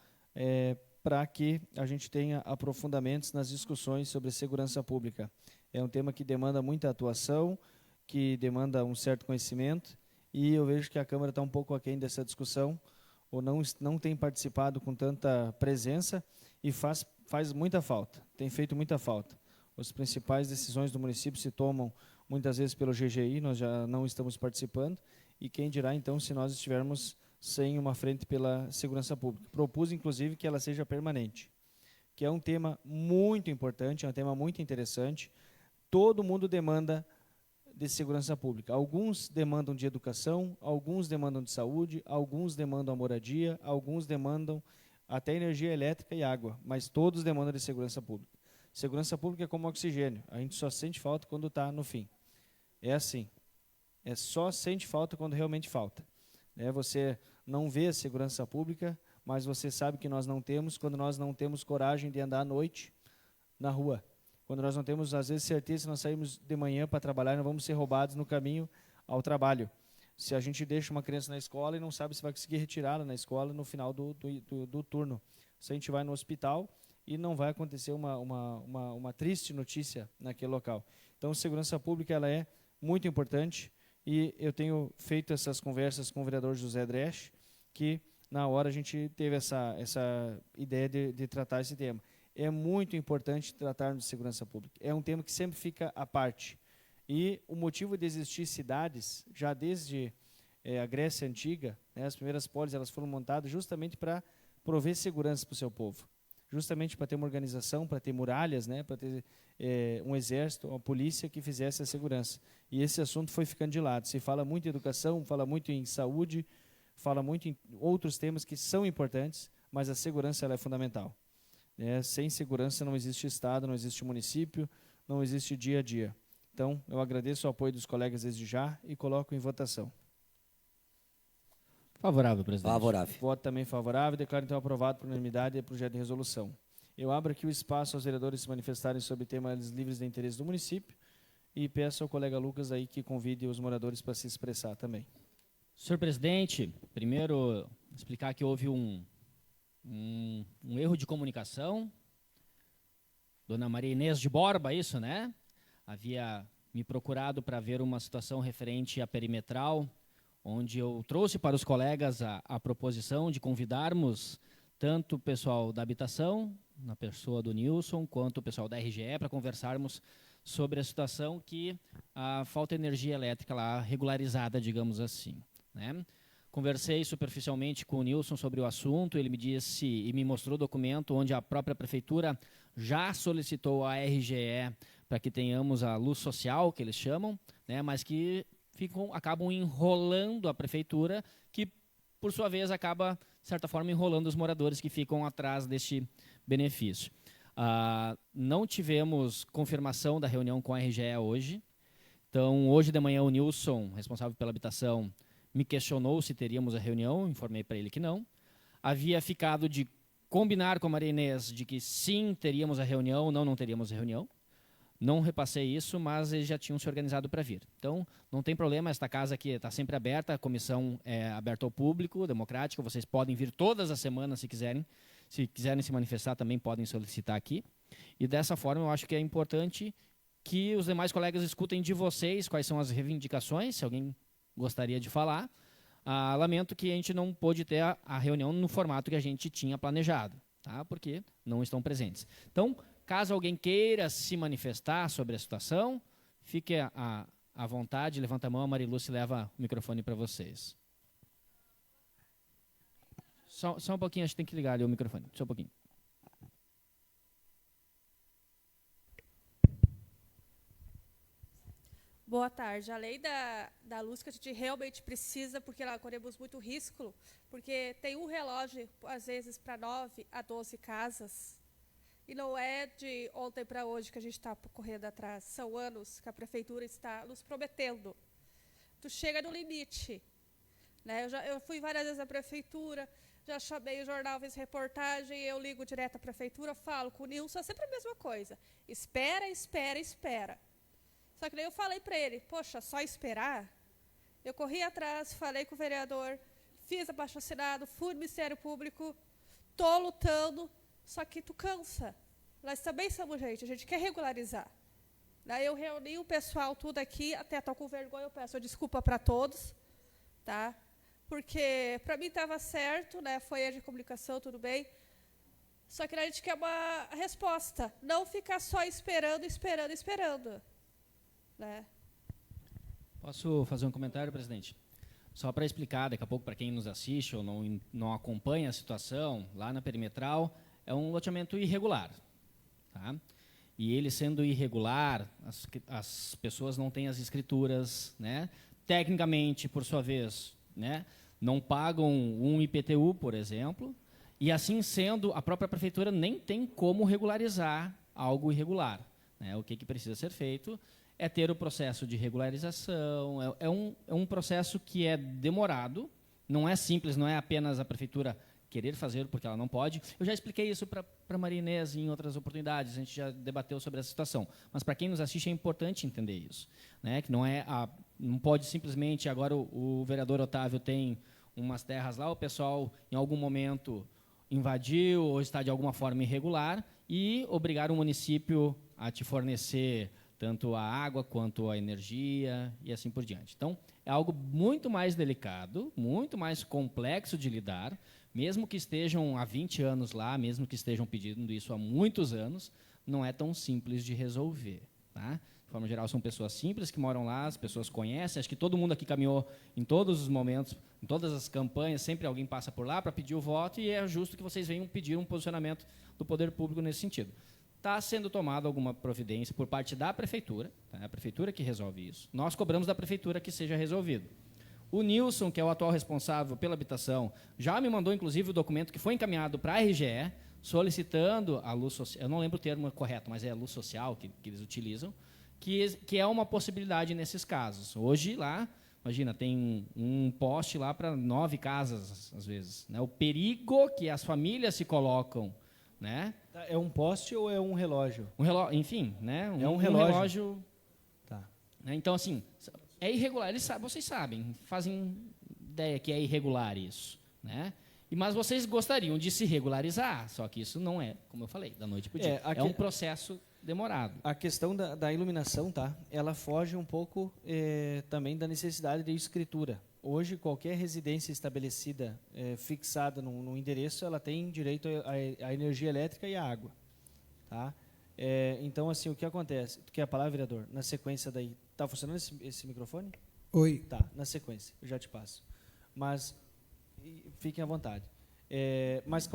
para que a gente tenha aprofundamentos nas discussões sobre segurança pública. É um tema que demanda muita atuação, que demanda um certo conhecimento, e eu vejo que a Câmara está um pouco aquém dessa discussão, ou não tem participado com tanta presença, e faz muita falta, tem feito muita falta. As principais decisões do município se tomam muitas vezes pelo GGI, nós já não estamos participando, e quem dirá então se nós estivermos sem uma frente pela segurança pública. Propus, inclusive, que ela seja permanente, que é um tema muito importante, é um tema muito interessante. Todo mundo demanda de segurança pública. Alguns demandam de educação, alguns demandam de saúde, alguns demandam a moradia, alguns demandam até energia elétrica e água, mas todos demandam de segurança pública. Segurança pública é como oxigênio, a gente só sente falta quando está no fim. É assim, só sente falta quando realmente falta. Você não vê a segurança pública, mas você sabe que nós não temos quando nós não temos coragem de andar à noite na rua. Quando nós não temos, às vezes, certeza que nós saímos de manhã para trabalhar, nós vamos ser roubados no caminho ao trabalho. Se a gente deixa uma criança na escola e não sabe se vai conseguir retirá-la na escola no final do turno. Se a gente vai no hospital e não vai acontecer uma triste notícia naquele local. Então, segurança pública ela é muito importante, e eu tenho feito essas conversas com o vereador José Dresch, que na hora a gente teve essa ideia de tratar esse tema. É muito importante tratarmos de segurança pública. É um tema que sempre fica à parte. E o motivo de existir cidades, já desde a Grécia Antiga, as primeiras polis elas foram montadas justamente para prover segurança para o seu povo. Justamente para ter uma organização, para ter muralhas, para ter um exército, uma polícia que fizesse a segurança. E esse assunto foi ficando de lado. Se fala muito em educação, fala muito em saúde, fala muito em outros temas que são importantes, mas a segurança ela é fundamental. Sem segurança não existe Estado, não existe município, não existe dia a dia. Então, eu agradeço o apoio dos colegas desde já e coloco em votação. Favorável, presidente. Favorável. Voto também favorável. Declaro então aprovado por unanimidade o projeto de resolução. Eu abro aqui o espaço aos vereadores se manifestarem sobre temas livres de interesse do município e peço ao colega Lucas aí que convide os moradores para se expressar também. Senhor presidente, primeiro explicar que houve um erro de comunicação. Dona Maria Inês de Borba, isso, né? Havia me procurado para ver uma situação referente à perimetral, onde eu trouxe para os colegas a proposição de convidarmos tanto o pessoal da habitação, na pessoa do Nilson, quanto o pessoal da RGE, para conversarmos sobre a situação que falta energia elétrica lá regularizada, digamos assim, né? Conversei superficialmente com o Nilson sobre o assunto, ele me disse e me mostrou o documento onde a própria prefeitura já solicitou à RGE para que tenhamos a luz social, que eles chamam, né, mas que acabam enrolando a prefeitura, que, por sua vez, acaba, de certa forma, enrolando os moradores que ficam atrás deste benefício. Não tivemos confirmação da reunião com a RGE hoje, então, hoje de manhã, o Nilson, responsável pela habitação, me questionou se teríamos a reunião, informei para ele que não. Havia ficado de combinar com a Maria Inês de que sim, teríamos a reunião, não teríamos a reunião. Não repassei isso, mas eles já tinham se organizado para vir. Então, não tem problema, esta casa aqui está sempre aberta, a comissão é aberta ao público, democrática, vocês podem vir todas as semanas se quiserem. Se quiserem se manifestar, também podem solicitar aqui. E dessa forma, eu acho que é importante que os demais colegas escutem de vocês quais são as reivindicações, se alguém gostaria de falar. Lamento que a gente não pôde ter a reunião no formato que a gente tinha planejado, tá? Porque não estão presentes. Então, caso alguém queira se manifestar sobre a situação, fique à vontade, levanta a mão, a Mariluce leva o microfone para vocês. Só um pouquinho, acho que tem que ligar ali o microfone, só um pouquinho. Boa tarde. A lei da luz que a gente realmente precisa, porque lá corremos muito risco, porque tem um relógio, às vezes, para 9 a 12 casas, e não é de ontem para hoje que a gente está correndo atrás. São anos que a prefeitura está nos prometendo. Tu chega no limite. Né? Eu fui várias vezes à prefeitura, já chamei o jornal, fiz reportagem, eu ligo direto à prefeitura, falo com o Nilson, é sempre a mesma coisa. Espera, espera, espera. Só que daí eu falei para ele, poxa, só esperar? Eu corri atrás, falei com o vereador, fiz abaixo-assinado, fui no Ministério Público, estou lutando, só que tu cansa. Nós também somos gente, a gente quer regularizar. Daí eu reuni o pessoal tudo aqui, até estou com vergonha, eu peço desculpa para todos, tá? Porque para mim estava certo, né? Foi a de comunicação, tudo bem. Só que a gente quer uma resposta, não ficar só esperando, esperando, esperando. Né? Posso fazer um comentário, presidente? Só para explicar, daqui a pouco, para quem nos assiste ou não acompanha a situação, lá na perimetral é um loteamento irregular. Tá? E ele sendo irregular, as pessoas não têm as escrituras, né? Tecnicamente, por sua vez, né? Não pagam um IPTU, por exemplo, e assim sendo, a própria prefeitura nem tem como regularizar algo irregular. Né? O que precisa ser feito é ter o processo de regularização, é um processo que é demorado, não é simples, não é apenas a prefeitura querer fazer porque ela não pode. Eu já expliquei isso para a Maria Inês em outras oportunidades, a gente já debateu sobre essa situação, mas para quem nos assiste é importante entender isso, né? Que não pode simplesmente, agora o vereador Otávio tem umas terras lá, o pessoal em algum momento invadiu ou está de alguma forma irregular e obrigar o município a te fornecer tanto a água quanto a energia e assim por diante. Então, é algo muito mais delicado, muito mais complexo de lidar, mesmo que estejam há 20 anos lá, mesmo que estejam pedindo isso há muitos anos, não é tão simples de resolver. Tá? De forma geral, são pessoas simples que moram lá, as pessoas conhecem, acho que todo mundo aqui caminhou em todos os momentos, em todas as campanhas, sempre alguém passa por lá para pedir o voto e é justo que vocês venham pedir um posicionamento do poder público nesse sentido. Está sendo tomada alguma providência por parte da prefeitura, tá? É a prefeitura que resolve isso. Nós cobramos da prefeitura que seja resolvido. O Nilson, que é o atual responsável pela habitação, já me mandou, inclusive, o documento que foi encaminhado para a RGE, solicitando a luz social, eu não lembro o termo correto, mas é a luz social que eles utilizam, que é uma possibilidade nesses casos. Hoje, lá, imagina, tem um poste lá para 9 casas, às vezes. Né? O perigo que as famílias se colocam, né? É um poste ou é um relógio? Enfim, né? É um relógio. Tá. Né? Então, assim, é irregular. Vocês sabem, fazem ideia que é irregular isso, né? Mas vocês gostariam de se regularizar, só que isso não é, como eu falei, da noite para o dia. É um processo demorado. A questão da iluminação, tá? Ela foge um pouco também da necessidade de escritura. hoje, qualquer residência estabelecida, fixada num endereço, ela tem direito à energia elétrica e à água. Tá? Então, assim, o que acontece? Tu quer a palavra, vereador? Na sequência daí. Está funcionando esse microfone? Oi. Tá, na sequência, eu já te passo. Mas fiquem à vontade. Mas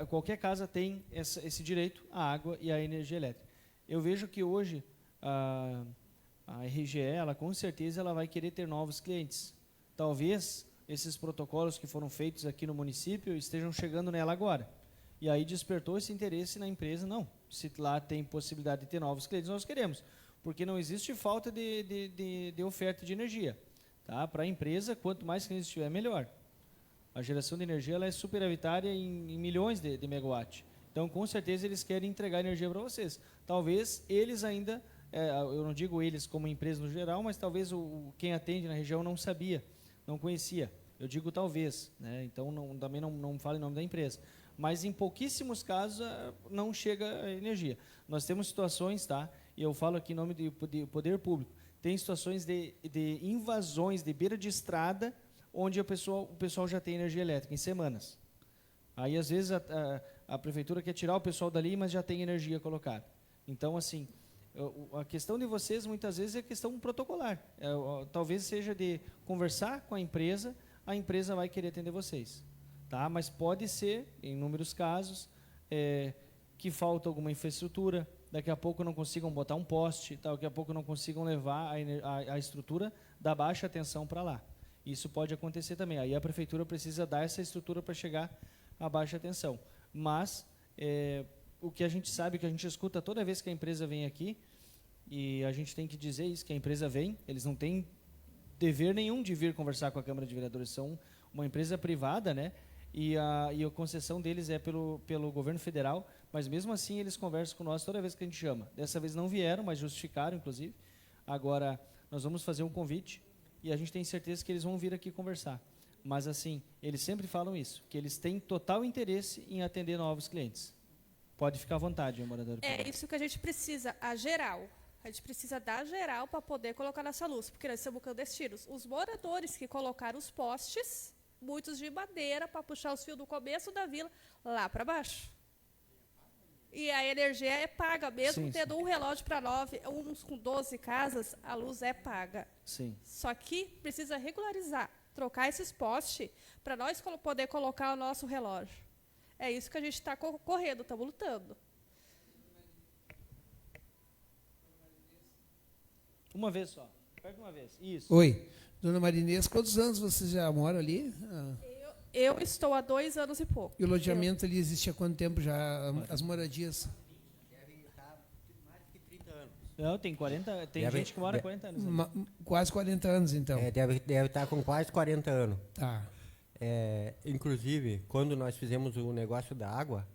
qualquer casa tem esse direito à água e à energia elétrica. Eu vejo que hoje a RGE, ela com certeza ela vai querer ter novos clientes. Talvez esses protocolos que foram feitos aqui no município estejam chegando nela agora. E aí despertou esse interesse na empresa. Não, se lá tem possibilidade de ter novos clientes, nós queremos. Porque não existe falta de oferta de energia. Tá? Para a empresa, quanto mais clientes tiver, melhor. A geração de energia ela é superavitária em milhões de megawatt. Então, com certeza, eles querem entregar energia para vocês. Talvez eles ainda, eu não digo eles como empresa no geral, mas talvez quem atende na região não sabia, não conhecia. Eu digo talvez, né? Então também não falo em nome da empresa. Mas em pouquíssimos casos não chega a energia. Nós temos situações, tá? E eu falo aqui em nome do poder público, tem situações de invasões de beira de estrada, onde o pessoal já tem energia elétrica, em semanas. Aí, às vezes, a prefeitura quer tirar o pessoal dali, mas já tem energia colocada. Então, assim, a questão de vocês, muitas vezes, é questão protocolar. Talvez seja de conversar com a empresa vai querer atender vocês. Tá? Mas pode ser, em inúmeros casos, que falta alguma infraestrutura, daqui a pouco não consigam botar um poste, daqui a pouco não consigam levar a estrutura da baixa tensão para lá. Isso pode acontecer também. Aí a prefeitura precisa dar essa estrutura para chegar à baixa tensão. Mas o que a gente sabe, que a gente escuta toda vez que a empresa vem aqui, e a gente tem que dizer isso, que a empresa vem, eles não têm dever nenhum de vir conversar com a Câmara de Vereadores, são uma empresa privada, né? E a concessão deles é pelo governo federal, mas mesmo assim eles conversam com nós toda vez que a gente chama. Dessa vez não vieram, mas justificaram, inclusive. Agora, nós vamos fazer um convite e a gente tem certeza que eles vão vir aqui conversar. Mas, assim, eles sempre falam isso, que eles têm total interesse em atender novos clientes. Pode ficar à vontade, morador. É isso que a gente precisa, a geral. A gente precisa dar geral para poder colocar nossa luz, porque nós somos clandestinos. Os moradores que colocaram os postes, muitos de madeira, para puxar os fios do começo da vila lá para baixo. E a energia é paga, mesmo sim, tendo sim. um relógio para 9, uns com 12 casas, a luz é paga. Sim. Só que precisa regularizar, trocar esses postes, para nós poder colocar o nosso relógio. É isso que a gente está correndo, estamos lutando. Uma vez só. Pega uma vez. Isso. Oi. Dona Marinês, quantos anos você já mora ali? Eu estou há 2 anos e pouco. E o alojamento ali existe há quanto tempo já? As moradias? Devem estar mais de 30 anos. Não, tem gente que mora há 40 anos. Quase 40 anos, então. Deve estar com quase 40 anos. Tá. Inclusive, quando nós fizemos o negócio da água,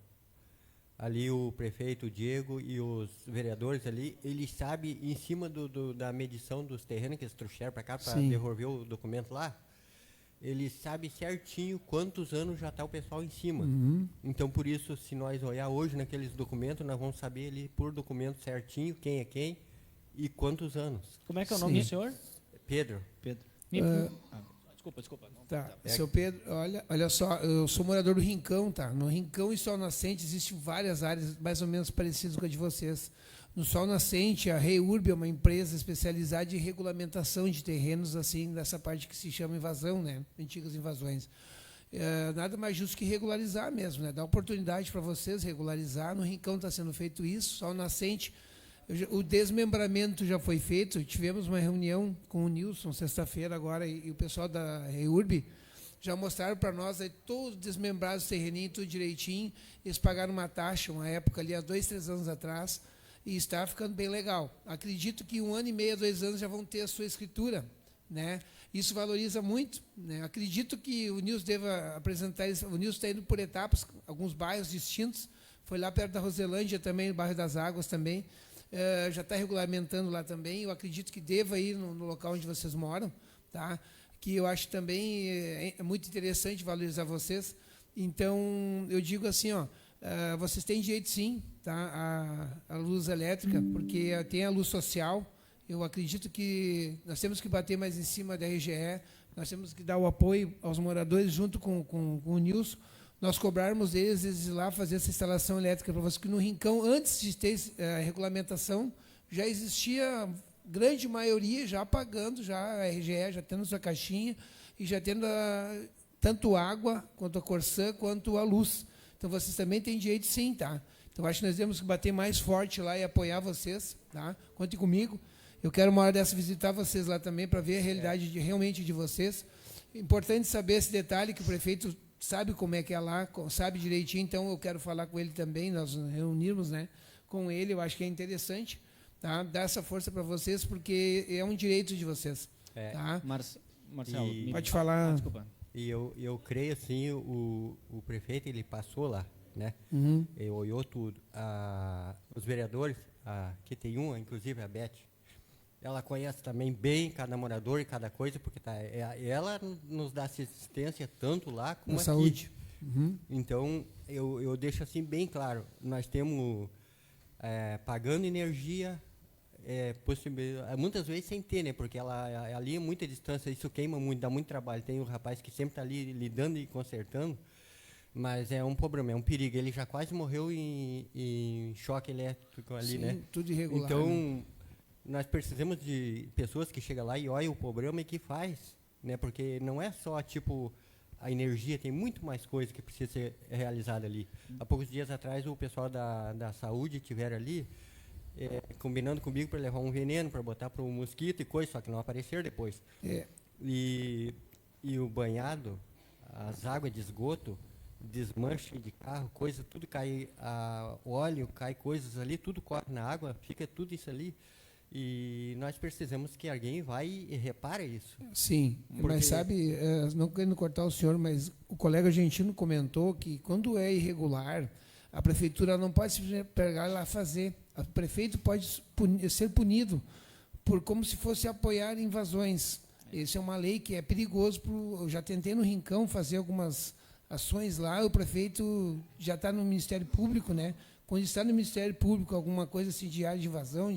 ali o prefeito, o Diego e os vereadores ali, eles sabem, em cima da medição dos terrenos que eles trouxeram para cá, para devolver o documento lá, eles sabem certinho quantos anos já está o pessoal em cima. Uhum. Então, por isso, se nós olhar hoje naqueles documentos, nós vamos saber ali por documento certinho quem é quem e quantos anos. Como é que é o nome do senhor? Pedro. Pedro. Desculpa. Tá. Seu Pedro, olha só, eu sou morador do Rincão, tá? No Rincão e Sol Nascente existem várias áreas mais ou menos parecidas com a de vocês. No Sol Nascente, a REURB é uma empresa especializada em regulamentação de terrenos, assim, dessa parte que se chama invasão, né? Antigas invasões. Nada mais justo que regularizar mesmo, né? Dar oportunidade para vocês regularizar. No Rincão está sendo feito isso. Sol Nascente, o desmembramento já foi feito. Tivemos uma reunião com o Nilson sexta-feira agora e o pessoal da REURB já mostraram para nós aí todos desmembrados os terreninhos, tudo direitinho. Eles pagaram uma taxa, uma época ali, há 2, 3 anos atrás, e está ficando bem legal. Acredito que 1 ano e meio, 2 anos já vão ter a sua escritura, né? Isso valoriza muito, né? Acredito que o Nilson deva apresentar isso. O Nilson está indo por etapas, alguns bairros distintos. Foi lá perto da Roselândia também, no bairro das Águas também. Já está regulamentando lá também. Eu acredito que deva ir no local onde vocês moram, tá? Que eu acho também é muito interessante valorizar vocês. Então, eu digo assim, vocês têm direito sim, tá? A luz elétrica, porque tem a luz social. Eu acredito que nós temos que bater mais em cima da RGE, nós temos que dar o apoio aos moradores junto com o Nilson, nós cobrarmos eles ir lá fazer essa instalação elétrica para vocês, que no Rincão, antes de ter a regulamentação, já existia grande maioria já pagando, já a RGE, já tendo sua caixinha, e já tendo tanto água, quanto a Corsã, quanto a luz. Então, vocês também têm direito, sim, tá? Então, acho que nós temos que bater mais forte lá e apoiar vocês, tá? Contem comigo. Eu quero uma hora dessa visitar vocês lá também, para ver a realidade realmente de vocês. Importante saber esse detalhe, que o prefeito sabe como é que é lá, sabe direitinho, então eu quero falar com ele também, nós nos reunirmos, né, com ele, eu acho que é interessante, tá? Dar essa força para vocês, porque é um direito de vocês. Tá? Marcelo, pode falar. Desculpa. E eu creio, assim, o prefeito, ele passou lá, né? Ele olhou tudo. Os vereadores, que tem uma, inclusive a Beth, ela conhece também bem cada morador e cada coisa, porque ela nos dá assistência tanto lá como na aqui. Saúde. Então, eu deixo assim bem claro, nós temos pagando energia, muitas vezes sem ter, né? Porque ali é muita distância, isso queima muito, dá muito trabalho. Tem um rapaz que sempre está ali lidando e consertando, mas é um problema, é um perigo. Ele já quase morreu em choque elétrico ali, sim, né? Tudo irregular. Então, né? Nós precisamos de pessoas que chegam lá e olham o problema e que faz, né? Porque não é só, tipo, a energia, tem muito mais coisa que precisa ser realizada ali. Há poucos dias atrás, o pessoal da saúde tiveram ali, combinando comigo para levar um veneno, para botar para o mosquito e coisa, só que não apareceram depois. E o banhado, as águas de esgoto, desmanche de carro, coisa, tudo cai, óleo, cai coisas ali, tudo corre na água, fica tudo isso ali. E nós precisamos que alguém vá e repare isso. Sim, mas sabe, não querendo cortar o senhor, mas o colega argentino comentou que quando é irregular, a prefeitura não pode simplesmente pegar lá fazer. O prefeito pode ser punido por como se fosse apoiar invasões. Isso é uma lei que é perigoso. Eu já tentei no Rincão fazer algumas ações lá, o prefeito já está no Ministério Público, né? Quando está no Ministério Público, alguma coisa assim de área de invasão,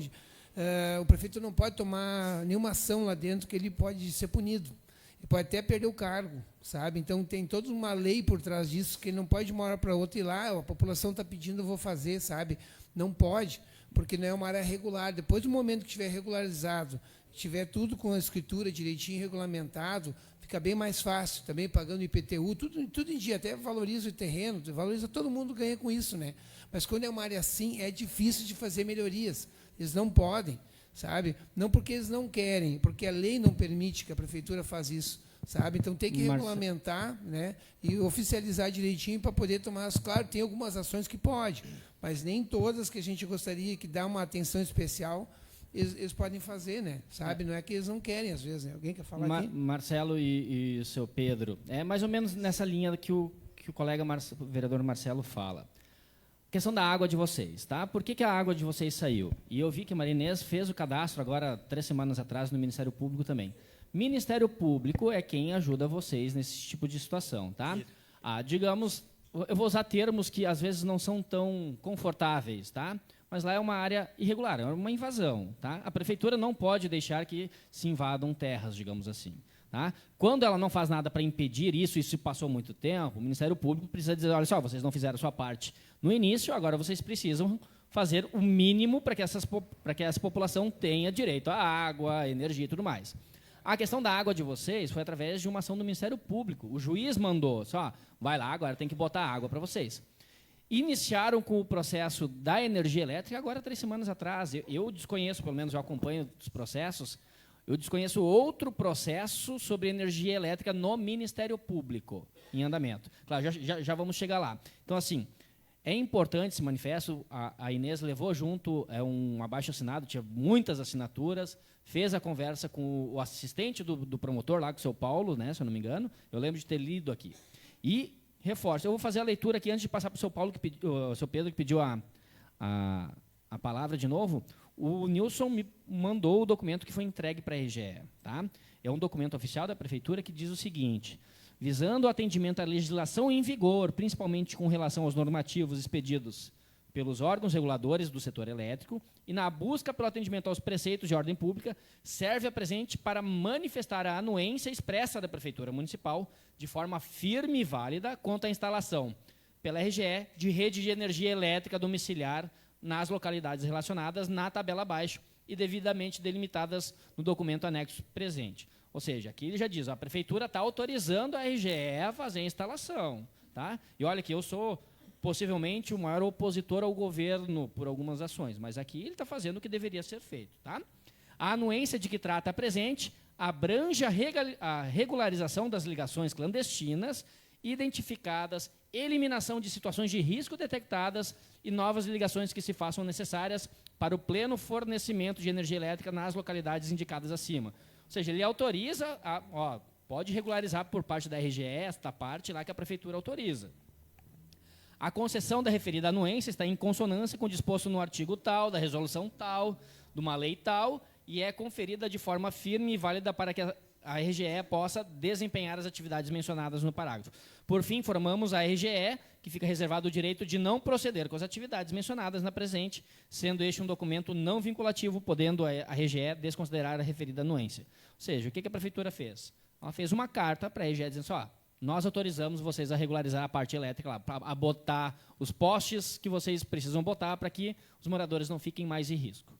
o prefeito não pode tomar nenhuma ação lá dentro, que ele pode ser punido. Ele pode até perder o cargo, sabe? Então, tem toda uma lei por trás disso, que ele não pode de uma hora para outra ir lá, a população está pedindo, eu vou fazer, sabe? Não pode, porque não é uma área regular. Depois do momento que estiver regularizado, tiver tudo com a escritura direitinho regulamentado, fica bem mais fácil, também pagando IPTU, tudo em dia, até valoriza o terreno, valoriza, todo mundo ganha com isso, né? Mas quando é uma área assim, é difícil de fazer melhorias. Eles não podem, sabe? Não porque eles não querem, porque a lei não permite que a prefeitura faça isso, sabe? Então tem que regulamentar, né? E oficializar direitinho para poder tomar. Claro, tem algumas ações que pode, mas nem todas que a gente gostaria que dá uma atenção especial, eles podem fazer, né? Sabe? Não é que eles não querem, às vezes, né? Alguém quer falar aqui? Marcelo e o seu Pedro, é mais ou menos nessa linha que o colega vereador Marcelo fala. Questão da água de vocês, tá? Por que a água de vocês saiu? E eu vi que a Maria Inês fez o cadastro agora 3 semanas atrás no Ministério Público também. Ministério Público é quem ajuda vocês nesse tipo de situação, tá? Digamos, eu vou usar termos que às vezes não são tão confortáveis, tá? Mas lá é uma área irregular, é uma invasão, tá? A prefeitura não pode deixar que se invadam terras, digamos assim. Tá? Quando ela não faz nada para impedir isso, e se passou muito tempo, o Ministério Público precisa dizer, olha só, vocês não fizeram a sua parte no início, agora vocês precisam fazer o mínimo para que essa população tenha direito à água, à energia e tudo mais. A questão da água de vocês foi através de uma ação do Ministério Público. O juiz mandou, só, vai lá, agora tem que botar água para vocês. Iniciaram com o processo da energia elétrica agora 3 semanas atrás. Eu desconheço, pelo menos eu acompanho os processos, eu desconheço outro processo sobre energia elétrica no Ministério Público em andamento. Claro, já vamos chegar lá. Então, assim, é importante esse manifesto. A Inês levou junto um abaixo-assinado, tinha muitas assinaturas, fez a conversa com o assistente do promotor, lá com o seu Paulo, né, se eu não me engano. Eu lembro de ter lido aqui. E reforço. Eu vou fazer a leitura aqui antes de passar para o seu Paulo, o seu Pedro, que pediu a palavra de novo. O Nilson me mandou o documento que foi entregue para a RGE. Tá? É um documento oficial da Prefeitura que diz o seguinte: visando o atendimento à legislação em vigor, principalmente com relação aos normativos expedidos pelos órgãos reguladores do setor elétrico e na busca pelo atendimento aos preceitos de ordem pública, serve a presente para manifestar a anuência expressa da Prefeitura Municipal de forma firme e válida quanto à instalação, pela RGE, de rede de energia elétrica domiciliar nas localidades relacionadas na tabela abaixo e devidamente delimitadas no documento anexo presente. Ou seja, aqui ele já diz, a Prefeitura está autorizando a RGE a fazer a instalação. Tá? E olha que eu sou possivelmente o maior opositor ao governo por algumas ações, mas aqui ele está fazendo o que deveria ser feito. Tá? A anuência de que trata a presente abrange a regularização das ligações clandestinas identificadas, eliminação de situações de risco detectadas e novas ligações que se façam necessárias para o pleno fornecimento de energia elétrica nas localidades indicadas acima. Ou seja, ele autoriza, pode regularizar por parte da RGE esta parte lá que a Prefeitura autoriza. A concessão da referida anuência está em consonância com o disposto no artigo tal, da resolução tal, de uma lei tal, e é conferida de forma firme e válida para que a RGE possa desempenhar as atividades mencionadas no parágrafo. Por fim, informamos a RGE que fica reservado o direito de não proceder com as atividades mencionadas na presente, sendo este um documento não vinculativo, podendo a RGE desconsiderar a referida anuência. Ou seja, o que a Prefeitura fez? Ela fez uma carta para a RGE dizendo assim, nós autorizamos vocês a regularizar a parte elétrica lá, a botar os postes que vocês precisam botar para que os moradores não fiquem mais em risco.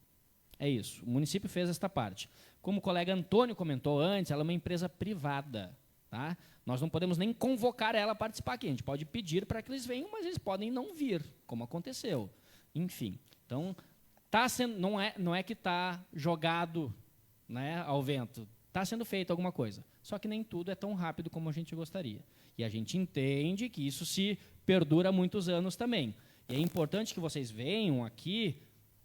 É isso. O município fez esta parte. Como o colega Antônio comentou antes, ela é uma empresa privada. Tá? Nós não podemos nem convocar ela a participar aqui. A gente pode pedir para que eles venham, mas eles podem não vir, como aconteceu. Enfim. Então, não é que está jogado, né, ao vento. Está sendo feito alguma coisa. Só que nem tudo é tão rápido como a gente gostaria. E a gente entende que isso se perdura há muitos anos também. E é importante que vocês venham aqui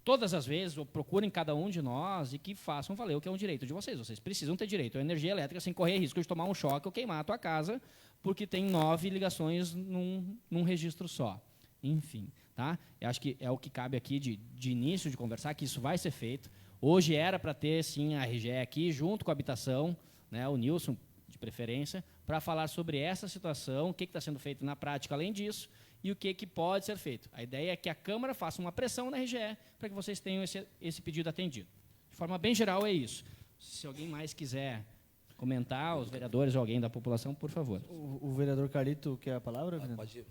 todas as vezes, ou procurem cada um de nós e que façam valer o que é um direito de vocês. Vocês precisam ter direito à energia elétrica sem correr risco de tomar um choque ou queimar a tua casa, porque tem 9 ligações num registro só. Enfim, tá? Eu acho que é o que cabe aqui de início de conversar, que isso vai ser feito. Hoje era para ter, sim, a RGE aqui, junto com a habitação, né, o Nilson, de preferência, para falar sobre essa situação, o que está sendo feito na prática além disso, e o que pode ser feito. A ideia é que a Câmara faça uma pressão na RGE para que vocês tenham esse pedido atendido. De forma bem geral, é isso. Se alguém mais quiser comentar, os vereadores ou alguém da população, por favor. O vereador Carlito quer a palavra?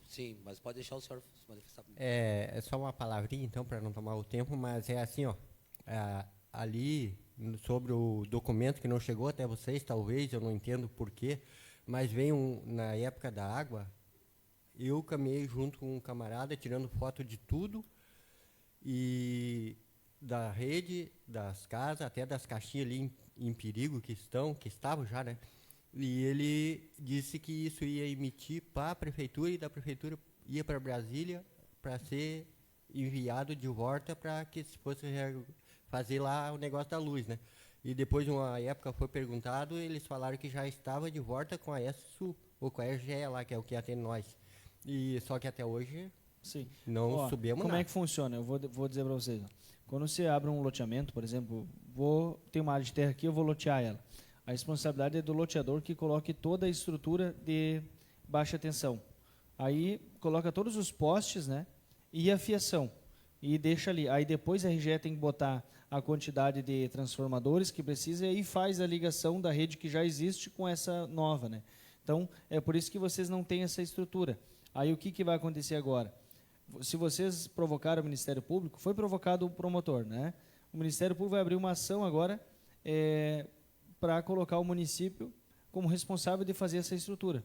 Sim, mas pode deixar o senhor se manifestar. É só uma palavrinha, então, para não tomar o tempo, mas é assim, ali, sobre o documento que não chegou até vocês, talvez, eu não entendo porquê, mas veio na época da água. Eu caminhei junto com um camarada, tirando foto de tudo, e da rede, das casas, até das caixinhas ali em perigo que estavam já, né? E ele disse que isso ia emitir para a Prefeitura, e da Prefeitura ia para Brasília para ser enviado de volta para que se fosse fazer lá o negócio da luz, né? E depois, uma época, foi perguntado, eles falaram que já estava de volta com a ESSU, ou com a RGE lá, que é o que atende nós. E só que até hoje sim, não subimos como nada. É que funciona? Eu vou dizer para vocês. Quando você abre um loteamento, por exemplo, tem uma área de terra aqui, eu vou lotear ela. A responsabilidade é do loteador que coloque toda a estrutura de baixa tensão. Aí coloca todos os postes, né, e a fiação. E deixa ali. Aí depois a RGE tem que botar a quantidade de transformadores que precisa e aí faz a ligação da rede que já existe com essa nova, né? Então, é por isso que vocês não têm essa estrutura. Aí o que vai acontecer agora? Se vocês provocaram o Ministério Público, foi provocado o promotor, né? O Ministério Público vai abrir uma ação agora para colocar o município como responsável de fazer essa estrutura.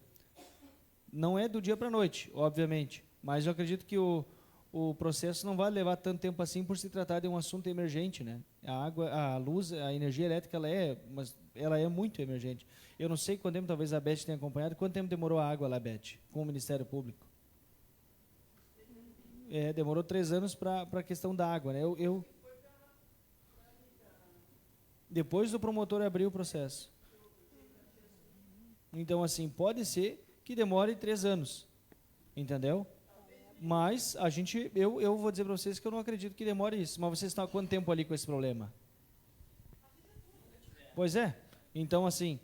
Não é do dia para a noite, obviamente, mas eu acredito que o processo não vai levar tanto tempo assim por se tratar de um assunto emergente, né? A água, a luz, a energia elétrica, ela é muito emergente. Eu não sei quanto tempo, talvez a Beth tenha acompanhado, quanto tempo demorou a água lá, Beth, com o Ministério Público? Demorou 3 anos para a questão da água, né? Depois do promotor abrir o processo. Então, assim, pode ser que demore 3 anos, entendeu? Mas eu vou dizer para vocês que eu não acredito que demore isso. Mas vocês estão há quanto tempo ali com esse problema? Pois é. Então, assim,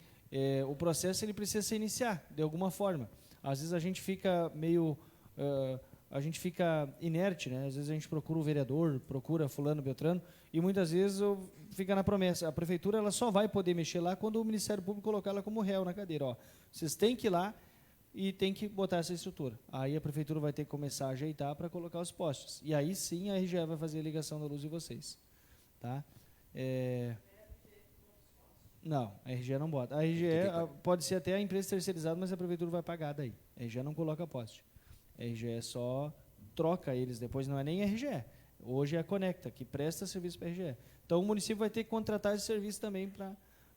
o processo ele precisa se iniciar, de alguma forma. Às vezes a gente fica meio a gente fica inerte, né? Às vezes a gente procura o vereador, procura fulano, beltrano, e muitas vezes fica na promessa. A prefeitura ela só vai poder mexer lá quando o Ministério Público colocar ela como réu na cadeira. Ó, vocês têm que ir lá e tem que botar essa estrutura. Aí a prefeitura vai ter que começar a ajeitar para colocar os postes. E aí sim a RGE vai fazer a ligação da luz de vocês. Tá? Não, a RGE não bota. A RGE pode ser até a empresa terceirizada, mas a prefeitura vai pagar daí. A RGE não coloca poste. A RGE só troca eles, depois não é nem a RGE. Hoje é a Conecta, que presta serviço para a RGE. Então o município vai ter que contratar esse serviço também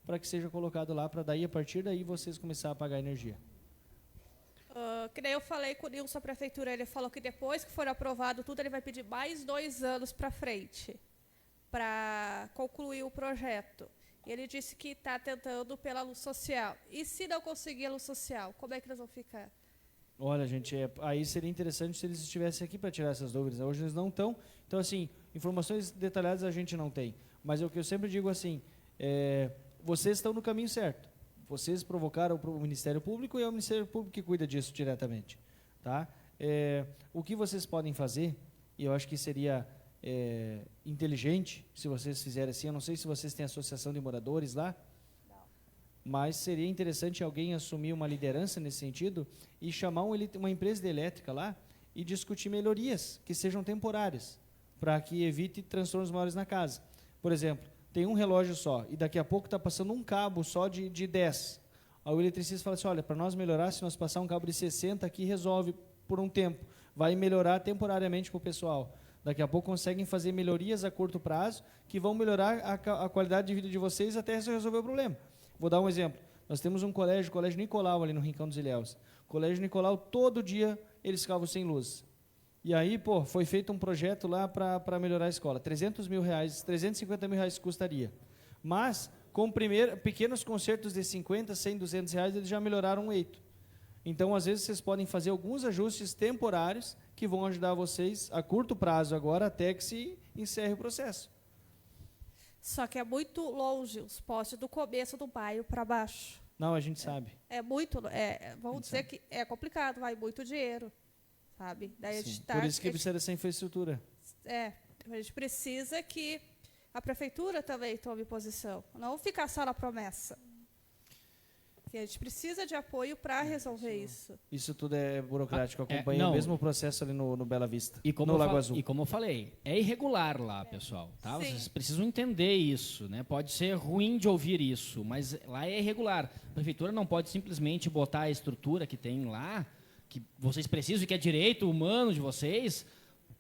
para que seja colocado lá, para daí, a partir daí, vocês começarem a pagar energia. Que nem eu falei com o Nilson, a prefeitura, ele falou que depois que for aprovado tudo, ele vai pedir mais 2 anos para frente, para concluir o projeto. E ele disse que está tentando pela luz social. E se não conseguir a luz social, como é que eles vão ficar? Olha, gente, aí seria interessante se eles estivessem aqui para tirar essas dúvidas. Hoje eles não estão. Então, assim, informações detalhadas a gente não tem. Mas o que eu sempre digo assim, vocês estão no caminho certo. Vocês provocaram o Ministério Público e é o Ministério Público que cuida disso diretamente. Tá? O que vocês podem fazer, e eu acho que seria inteligente se vocês fizerem assim, eu não sei se vocês têm associação de moradores lá, mas seria interessante alguém assumir uma liderança nesse sentido e chamar uma empresa de elétrica lá e discutir melhorias que sejam temporárias, para que evite transtornos maiores na casa. Por exemplo, tem um relógio só e daqui a pouco está passando um cabo só de 10. Aí o eletricista fala assim, olha, para nós melhorar, se nós passar um cabo de 60 aqui, resolve por um tempo. Vai melhorar temporariamente para o pessoal. Daqui a pouco conseguem fazer melhorias a curto prazo que vão melhorar a qualidade de vida de vocês até resolver o problema. Vou dar um exemplo. Nós temos um colégio, o Colégio Nicolau, ali no Rincão dos Ilhéus. Colégio Nicolau, todo dia eles ficavam sem luz. E aí, foi feito um projeto lá para melhorar a escola. R$300 mil, R$350 mil custaria. Mas, com pequenos consertos de 50, 100, R$200, eles já melhoraram um eito. Então, às vezes, vocês podem fazer alguns ajustes temporários que vão ajudar vocês a curto prazo agora, até que se encerre o processo. Só que é muito longe os postes do começo do bairro para baixo. Não, a gente sabe. Vamos dizer que é complicado, vai muito dinheiro, sabe? Daí a gente por isso que precisa dessa infraestrutura. A gente precisa que a prefeitura também tome posição, não ficar só na promessa. Que a gente precisa de apoio para resolver isso. Isso tudo é burocrático, acompanha o mesmo processo ali no Bela Vista, no Lago Azul. E como eu falei, é irregular lá, pessoal. Tá? Vocês precisam entender isso. Né? Pode ser ruim de ouvir isso, mas lá é irregular. A prefeitura não pode simplesmente botar a estrutura que tem lá, que vocês precisam, que é direito humano de vocês,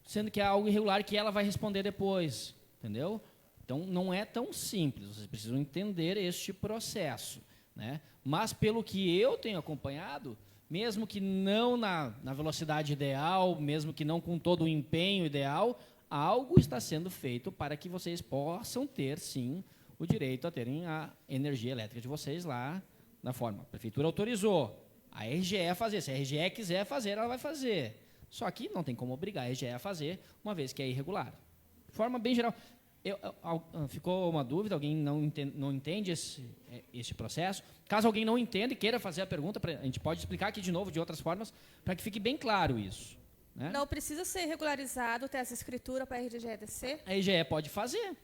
sendo que é algo irregular que ela vai responder depois. Entendeu? Então, não é tão simples. Vocês precisam entender este processo. Né? Mas, pelo que eu tenho acompanhado, mesmo que não na velocidade ideal, mesmo que não com todo o empenho ideal, algo está sendo feito para que vocês possam ter, sim, o direito a terem a energia elétrica de vocês lá na forma. A prefeitura autorizou a RGE a fazer. Se a RGE quiser fazer, ela vai fazer. Só que não tem como obrigar a RGE a fazer, uma vez que é irregular. De forma bem geral... ficou uma dúvida, alguém não entende esse processo? Caso alguém não entenda e queira fazer a pergunta, a gente pode explicar aqui de novo, de outras formas, para que fique bem claro isso. Né? Não precisa ser regularizado, ter essa escritura para a RGE descer? A RGE pode fazer.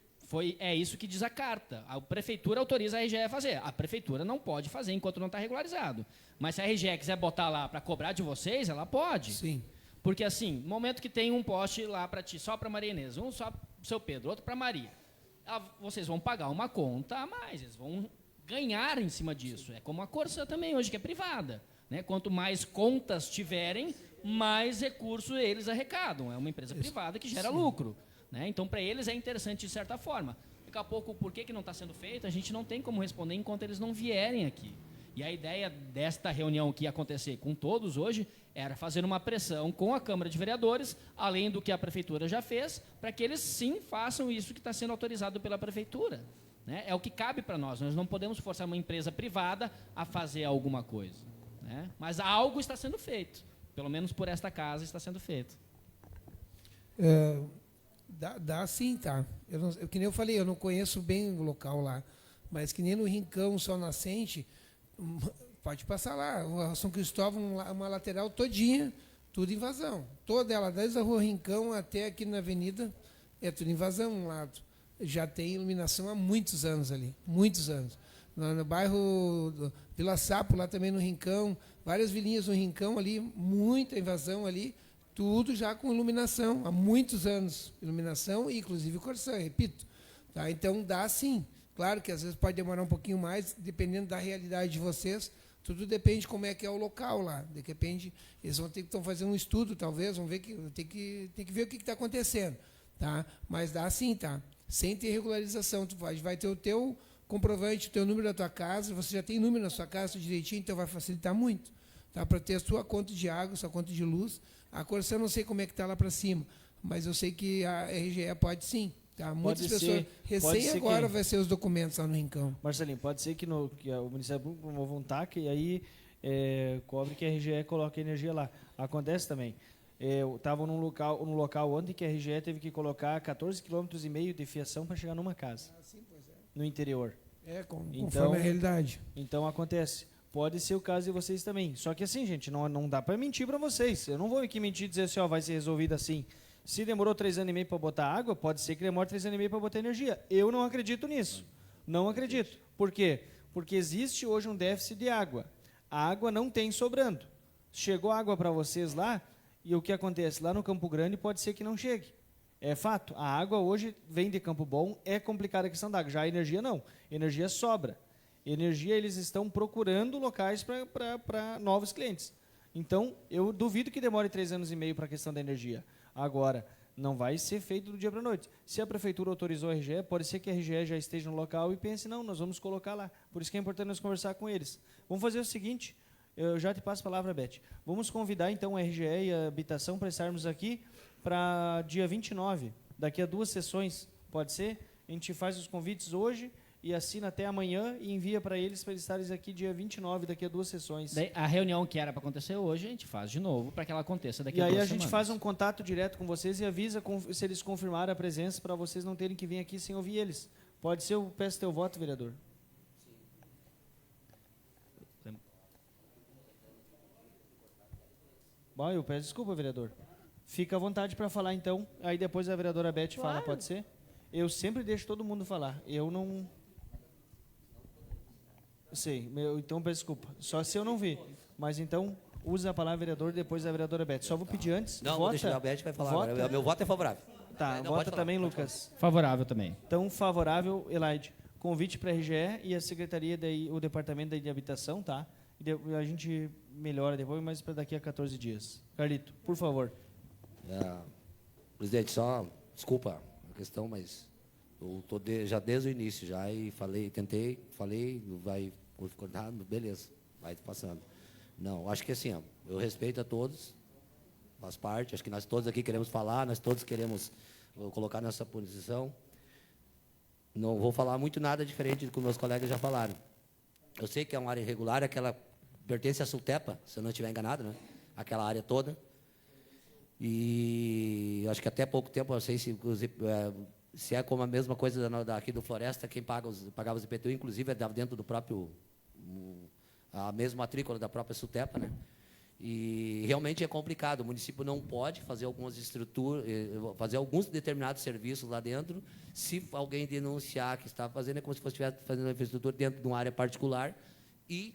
É isso que diz a carta. A prefeitura autoriza a RGE a fazer. A prefeitura não pode fazer enquanto não está regularizado. Mas se a RGE quiser botar lá para cobrar de vocês, ela pode. Sim. Porque, assim, no momento que tem um poste lá para ti, só para Maria Inês, um só para o seu Pedro, outro para Maria, vocês vão pagar uma conta a mais, eles vão ganhar em cima disso. É como a Corsã também hoje, que é privada. Né? Quanto mais contas tiverem, mais recursos eles arrecadam. É uma empresa privada que gera lucro. Né? Então, para eles é interessante de certa forma. Daqui a pouco, por que não está sendo feito, a gente não tem como responder enquanto eles não vierem aqui. E a ideia desta reunião que ia acontecer com todos hoje era fazer uma pressão com a Câmara de Vereadores, além do que a Prefeitura já fez, para que eles sim façam isso que está sendo autorizado pela Prefeitura. Né? É o que cabe para nós. Nós não podemos forçar uma empresa privada a fazer alguma coisa. Né? Mas algo está sendo feito. Pelo menos por esta casa está sendo feito. Dá sim, tá. Que nem eu falei, eu não conheço bem o local lá, mas que nem no Rincão, Sol Nascente... Pode passar lá, o São Cristóvão, uma lateral todinha tudo em vazão. Toda ela, desde a Rua Rincão até aqui na avenida, é tudo em vazão um lado. Já tem iluminação há muitos anos ali, muitos anos. No bairro Vila Sapo, lá também no Rincão, várias vilinhas no Rincão ali, muita invasão ali, tudo já com iluminação, há muitos anos. Iluminação e, inclusive, Corsã, repito. Tá? Então, dá sim. Claro que às vezes pode demorar um pouquinho mais, dependendo da realidade de vocês. Tudo depende de como é que é o local lá. Depende, eles vão ter que fazer um estudo, talvez, vão ver que tem que ver o que está acontecendo. Tá? Mas dá sim, tá? Sem ter regularização. Tu vai ter o teu comprovante, o teu número da tua casa, você já tem número na sua casa tudo direitinho, então vai facilitar muito. Tá? Para ter a sua conta de água, sua conta de luz. A Corsã eu não sei como é que está lá para cima, mas eu sei que a RGE pode sim. Tá? Muitas pessoas. Recém agora vai ser os documentos lá no Rincão. Marcelinho, pode ser que o Ministério Público promova um TAC e aí cobre que a RGE coloque energia lá. Acontece também. Eu estava num local ontem que a RGE teve que colocar 14,5 km de fiação para chegar numa casa. Sim, pois é. No interior. Conforme a realidade. Então acontece. Pode ser o caso de vocês também. Só que assim, gente, não dá para mentir para vocês. Eu não vou aqui mentir e dizer assim, vai ser resolvido assim. Se demorou 3 anos e meio para botar água, pode ser que demore 3 anos e meio para botar energia. Eu não acredito nisso. Não acredito. Por quê? Porque existe hoje um déficit de água. A água não tem sobrando. Chegou água para vocês lá, e o que acontece? Lá no Campo Grande pode ser que não chegue. É fato. A água hoje vem de Campo Bom, é complicada a questão da água. Já a energia não. Energia sobra. Energia, eles estão procurando locais para novos clientes. Então, eu duvido que demore 3 anos e meio para a questão da energia. Agora, não vai ser feito do dia para a noite. Se a prefeitura autorizou a RGE, pode ser que a RGE já esteja no local e pense, não, nós vamos colocar lá. Por isso que é importante nós conversar com eles. Vamos fazer o seguinte, eu já te passo a palavra, Beth. Vamos convidar, então, a RGE e a Habitação para estarmos aqui para dia 29, daqui a 2 sessões, pode ser? A gente faz os convites hoje e assina até amanhã e envia para eles estarem aqui dia 29, daqui a 2 sessões. Daí, a reunião que era para acontecer hoje, a gente faz de novo para que ela aconteça daqui a 2 semanas. E aí a gente faz um contato direto com vocês e avisa se eles confirmarem a presença para vocês não terem que vir aqui sem ouvir eles. Pode ser, eu peço teu voto, vereador. Bom, eu peço desculpa, vereador. Fica à vontade para falar, então. Aí depois a vereadora Beth fala, pode ser? Eu sempre deixo todo mundo falar. Eu não... Sei, então peço desculpa. Só se eu não vi. Mas então, usa a palavra vereador depois a vereadora Beth. Só vou pedir antes. Não, vou deixar a Beth vai falar. Agora. Meu voto é favorável. Tá, não, vota também, Lucas. Favorável também. Então, favorável, Elaide. Convite para a RGE e a Secretaria, o Departamento de Habitação, tá? E a gente melhora depois, mas para daqui a 14 dias. Carlito, por favor. Presidente, só desculpa a questão, mas eu estou já desde o início já e falei, vai cortar, beleza, vai passando. Não, acho que assim, eu respeito a todos, faz parte, acho que nós todos aqui queremos falar, nós todos queremos colocar nessa posição. Não vou falar muito nada diferente do que meus colegas já falaram. Eu sei que é uma área irregular, aquela pertence à Sultepa, se eu não estiver enganado, né? Aquela área toda. E acho que até pouco tempo, não sei se é como a mesma coisa daqui do Floresta, quem pagava os IPTU, inclusive, é dentro do próprio, a mesma matrícula da própria Sultepa, né? E realmente é complicado, o município não pode fazer algumas estruturas, fazer alguns determinados serviços lá dentro, se alguém denunciar que está fazendo, é como se estivesse fazendo uma infraestrutura dentro de uma área particular, e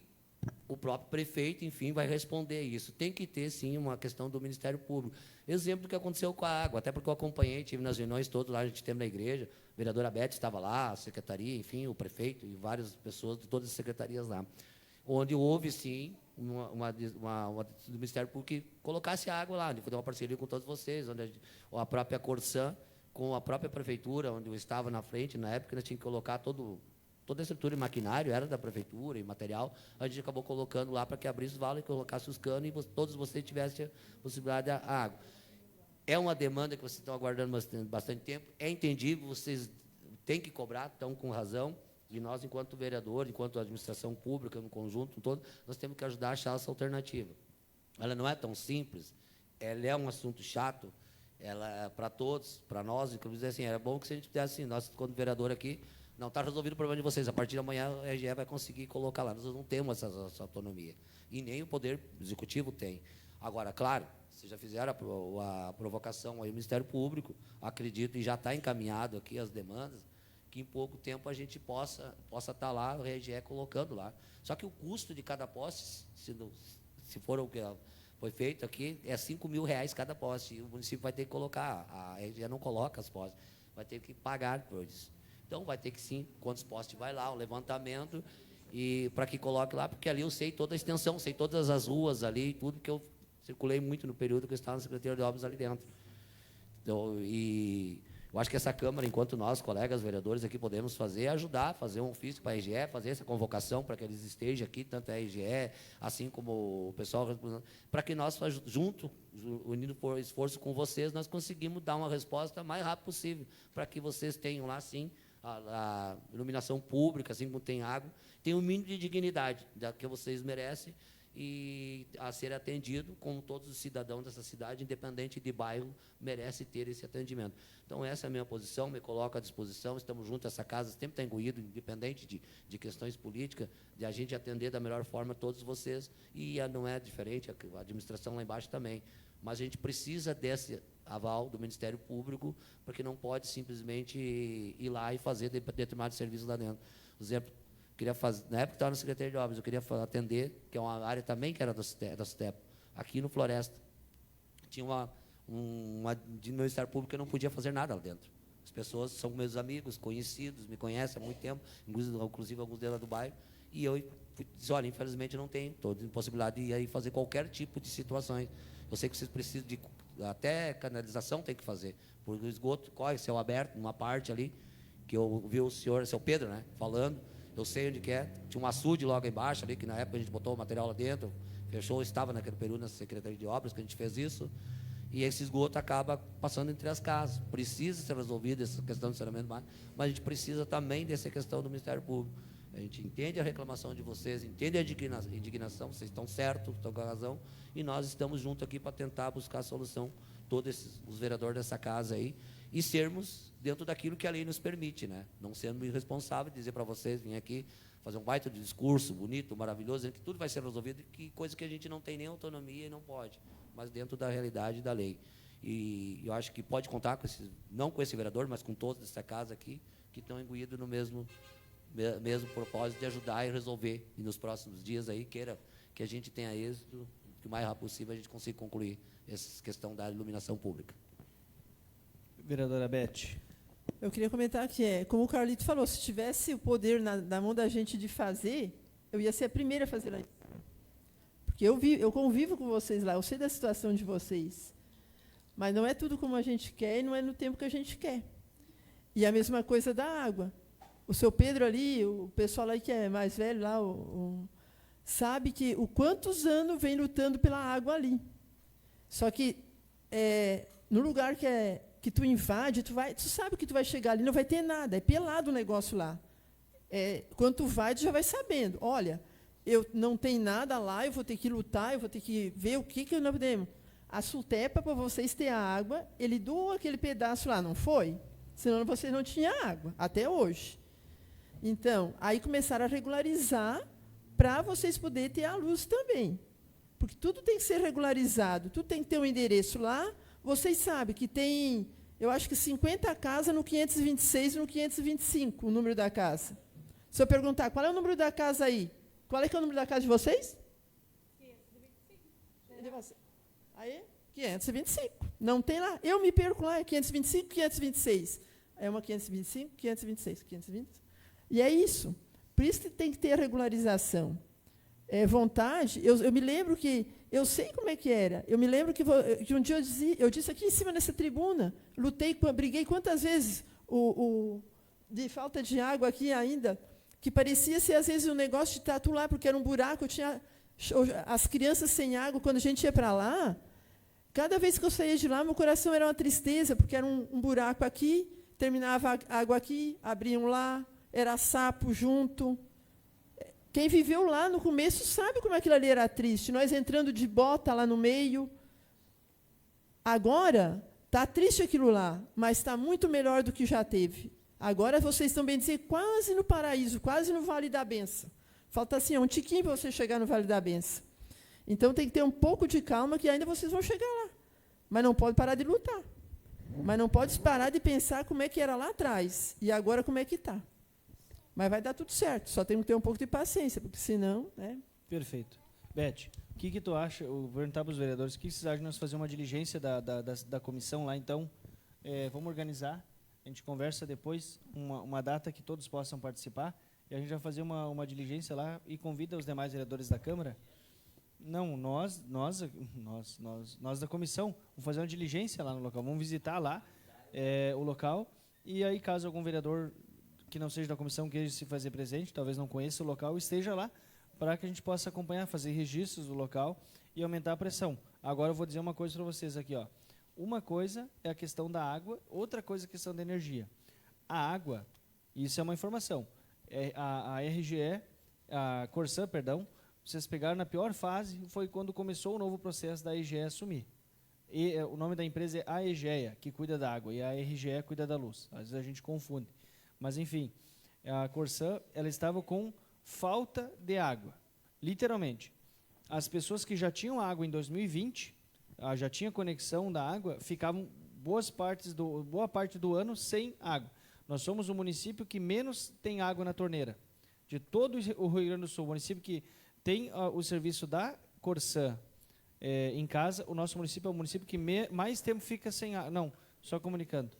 o próprio prefeito, enfim, vai responder isso. Tem que ter, sim, uma questão do Ministério Público. Exemplo do que aconteceu com a água, até porque eu acompanhei, estive nas reuniões todas lá, a gente teve na igreja, a vereadora Beth estava lá, a secretaria, enfim, o prefeito e várias pessoas de todas as secretarias lá, onde houve, sim, uma do Ministério Público que colocasse água lá, onde foi uma parceria com todos vocês, onde a própria Corsã, com a própria prefeitura, onde eu estava na frente, na época, nós tínhamos que colocar toda a estrutura e maquinário, era da prefeitura e material, a gente acabou colocando lá para que abrisse os valos e colocasse os canos e todos vocês tivessem a possibilidade da água. É uma demanda que vocês estão aguardando bastante tempo, é entendível, vocês têm que cobrar, estão com razão, e nós, enquanto vereador, enquanto administração pública, no conjunto todo, nós temos que ajudar a achar essa alternativa. Ela não é tão simples, ela é um assunto chato, ela é para todos, para nós, inclusive, assim, é bom que se a gente pudesse, assim, nós, quando vereador aqui, não está resolvido o problema de vocês, a partir de amanhã a RGE vai conseguir colocar lá, nós não temos essa autonomia, e nem o Poder Executivo tem. Agora, claro, Vocês já fizeram a provocação aí ao Ministério Público, acredito, e já está encaminhado aqui as demandas, que em pouco tempo a gente possa estar lá, o RGE colocando lá. Só que o custo de cada poste, se for o que foi feito aqui, é R$5.000 cada poste, e o município vai ter que colocar, a RGE não coloca as postes, vai ter que pagar por isso. Então, vai ter que, sim, quantos postes vai lá, um levantamento, e para que coloque lá, porque ali eu sei toda a extensão, sei todas as ruas ali, tudo que eu circulei muito no período que eu estava na Secretaria de Obras ali dentro. Então, e eu acho que essa Câmara, enquanto nós, colegas vereadores aqui, podemos fazer, ajudar, fazer um ofício para a RGE, fazer essa convocação para que eles estejam aqui, tanto a RGE, assim como o pessoal, para que nós, junto, unindo por esforço com vocês, nós conseguimos dar uma resposta mais rápido possível, para que vocês tenham lá, sim, a iluminação pública, assim como tem água, tem um mínimo de dignidade que vocês merecem, e a ser atendido, como todos os cidadãos dessa cidade, independente de bairro, merece ter esse atendimento. Então, essa é a minha posição, me coloco à disposição, estamos juntos, essa casa sempre está engolida, independente de questões políticas, de a gente atender da melhor forma todos vocês, e não é diferente, a administração lá embaixo também, mas a gente precisa desse aval do Ministério Público, porque não pode simplesmente ir lá e fazer determinados serviços lá dentro. Por exemplo, queria fazer, na época que estava na Secretaria de Obras, eu queria atender, que é uma área também que era da SUTEP, aqui no Floresta. Tinha de Ministério Público, eu não podia fazer nada lá dentro. As pessoas são meus amigos, conhecidos, me conhecem há muito tempo, inclusive alguns deles lá do bairro, e eu disse, olha, infelizmente eu não tenho, estou em possibilidade de ir aí fazer qualquer tipo de situações. Eu sei que vocês precisam de, até canalização tem que fazer, porque o esgoto corre, céu aberto, numa parte ali, que eu vi o senhor, seu Pedro, né, falando. Eu sei onde que é. Tinha um açude logo embaixo ali, que na época a gente botou o material lá dentro, fechou, estava naquele período na Secretaria de Obras, que a gente fez isso, e esse esgoto acaba passando entre as casas. Precisa ser resolvida essa questão do saneamento básico, mas a gente precisa também dessa questão do Ministério Público. A gente entende a reclamação de vocês, entende a indignação, vocês estão certos, estão com a razão, e nós estamos juntos aqui para tentar buscar a solução, todos os vereadores dessa casa aí, e sermos dentro daquilo que a lei nos permite, né? Não sendo irresponsável, dizer para vocês, vir aqui, fazer um baita de discurso bonito, maravilhoso, dizendo que tudo vai ser resolvido, que coisa que a gente não tem nem autonomia e não pode, mas dentro da realidade da lei. E eu acho que pode contar com não com esse vereador, mas com todos dessa casa aqui, que estão imbuídos no mesmo propósito de ajudar e resolver, e nos próximos dias aí, queira que a gente tenha êxito, que o mais rápido possível a gente consiga concluir essa questão da iluminação pública. Vereadora Beth. Eu queria comentar que, como o Carlito falou, se tivesse o poder na mão da gente de fazer, eu ia ser a primeira a fazer lá. Porque eu convivo com vocês lá, eu sei da situação de vocês. Mas não é tudo como a gente quer e não é no tempo que a gente quer. E a mesma coisa da água. O seu Pedro ali, o pessoal aí que é mais velho lá, sabe que o quantos anos vem lutando pela água ali. Só que no lugar que tu invade, tu sabe que tu vai chegar ali, não vai ter nada, é pelado o negócio lá. Quando tu vai, tu já vai sabendo, olha, eu não tenho nada lá, eu vou ter que lutar, eu vou ter que ver o que nós podemos. A Sultepa, para vocês terem a água, ele doou aquele pedaço lá, não foi? Senão vocês não tinham água, até hoje. Então, aí começaram a regularizar para vocês poderem ter a luz também. Porque tudo tem que ser regularizado, tudo tem que ter um endereço lá. Vocês sabem que tem, eu acho que 50 casas no 526 e no 525, o número da casa. Se eu perguntar, qual é o número da casa aí? Qual é que é o número da casa de vocês? 525. Aí, 525. Não tem lá. Eu me perco lá, é 525, 526. É uma 525, 526, 520. E é isso. Por isso que tem que ter a regularização. Vontade, eu me lembro que, eu sei como é que era, eu me lembro que um dia eu disse aqui em cima nessa tribuna, briguei quantas vezes de falta de água aqui ainda, que parecia ser, às vezes, um negócio de tatu lá, porque era um buraco, eu tinha as crianças sem água, quando a gente ia para lá, cada vez que eu saía de lá, meu coração era uma tristeza, porque era um buraco aqui, terminava a água aqui, abriam lá, era sapo junto. Quem viveu lá no começo sabe como aquilo ali era triste. Nós entrando de bota lá no meio. Agora, está triste aquilo lá, mas está muito melhor do que já teve. Agora vocês estão, bem dizer, quase no paraíso, quase no Vale da Benção. Falta assim, um tiquinho para você chegar no Vale da Benção. Então, tem que ter um pouco de calma, que ainda vocês vão chegar lá. mas não pode parar de lutar. Mas não pode parar de pensar como é que era lá atrás e agora como é que está. Mas vai dar tudo certo, só temos que ter um pouco de paciência, porque senão... Né? Perfeito. Beth, o que tu acha, eu vou perguntar para os vereadores, o que vocês acham de nós fazer uma diligência da comissão lá, então? Vamos organizar, a gente conversa depois, uma data que todos possam participar, e a gente vai fazer uma diligência lá e convida os demais vereadores da Câmara. Não, nós da comissão, vamos fazer uma diligência lá no local, vamos visitar lá o local, e aí caso algum vereador que não seja da comissão queira se fazer presente, talvez não conheça o local, esteja lá, para que a gente possa acompanhar, fazer registros do local e aumentar a pressão. Agora eu vou dizer uma coisa para vocês aqui, ó. Uma coisa é a questão da água, outra coisa é a questão da energia. A água, isso é uma informação, a RGE, a Corsã, perdão, vocês pegaram na pior fase, foi quando começou o novo processo da EGE assumir. O nome da empresa é a EGEA, que cuida da água, e a RGE cuida da luz. Às vezes a gente confunde. Mas, enfim, a Corsã, ela estava com falta de água, literalmente. As pessoas que já tinham água em 2020, já tinha conexão da água, ficavam boa parte do ano sem água. Nós somos o município que menos tem água na torneira. De todo o Rio Grande do Sul, o município que tem o serviço da Corsã em casa, o nosso município é o município que mais tempo fica sem água. Não, só comunicando.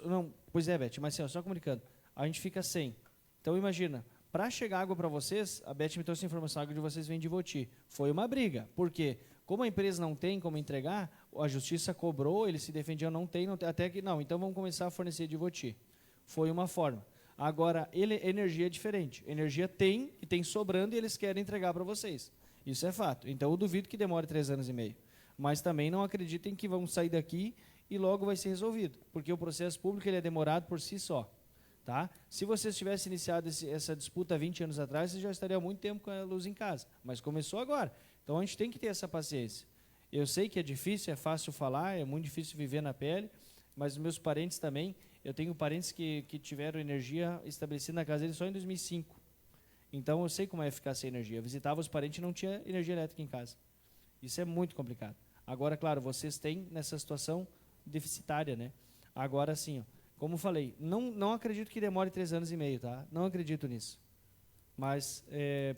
Não, pois é, Beth, mas só comunicando. A gente fica sem. Então, imagina, para chegar água para vocês, a Beth me trouxe a informação, a água de vocês vem de Voti. Foi uma briga. Por quê? Como a empresa não tem como entregar, a justiça cobrou, eles se defendiam, não tem, até que não. Então, vamos começar a fornecer de Voti. Foi uma forma. Agora, energia é diferente. Energia tem, e tem sobrando, e eles querem entregar para vocês. Isso é fato. Então, eu duvido que demore 3 anos e meio. Mas também não acreditem que vão sair daqui e logo vai ser resolvido. Porque o processo público ele é demorado por si só. Tá? Se vocês tivessem iniciado essa disputa 20 anos atrás, vocês já estariam há muito tempo com a luz em casa. Mas começou agora. Então, a gente tem que ter essa paciência. Eu sei que é difícil, é fácil falar, é muito difícil viver na pele, mas meus parentes também, eu tenho parentes que tiveram energia estabelecida na casa deles só em 2005. Então, eu sei como é ficar sem energia. Eu visitava os parentes e não tinha energia elétrica em casa. Isso é muito complicado. Agora, claro, vocês têm nessa situação deficitária, né? Agora, sim, ó, como falei, não acredito que demore 3 anos e meio, tá? Não acredito nisso. Mas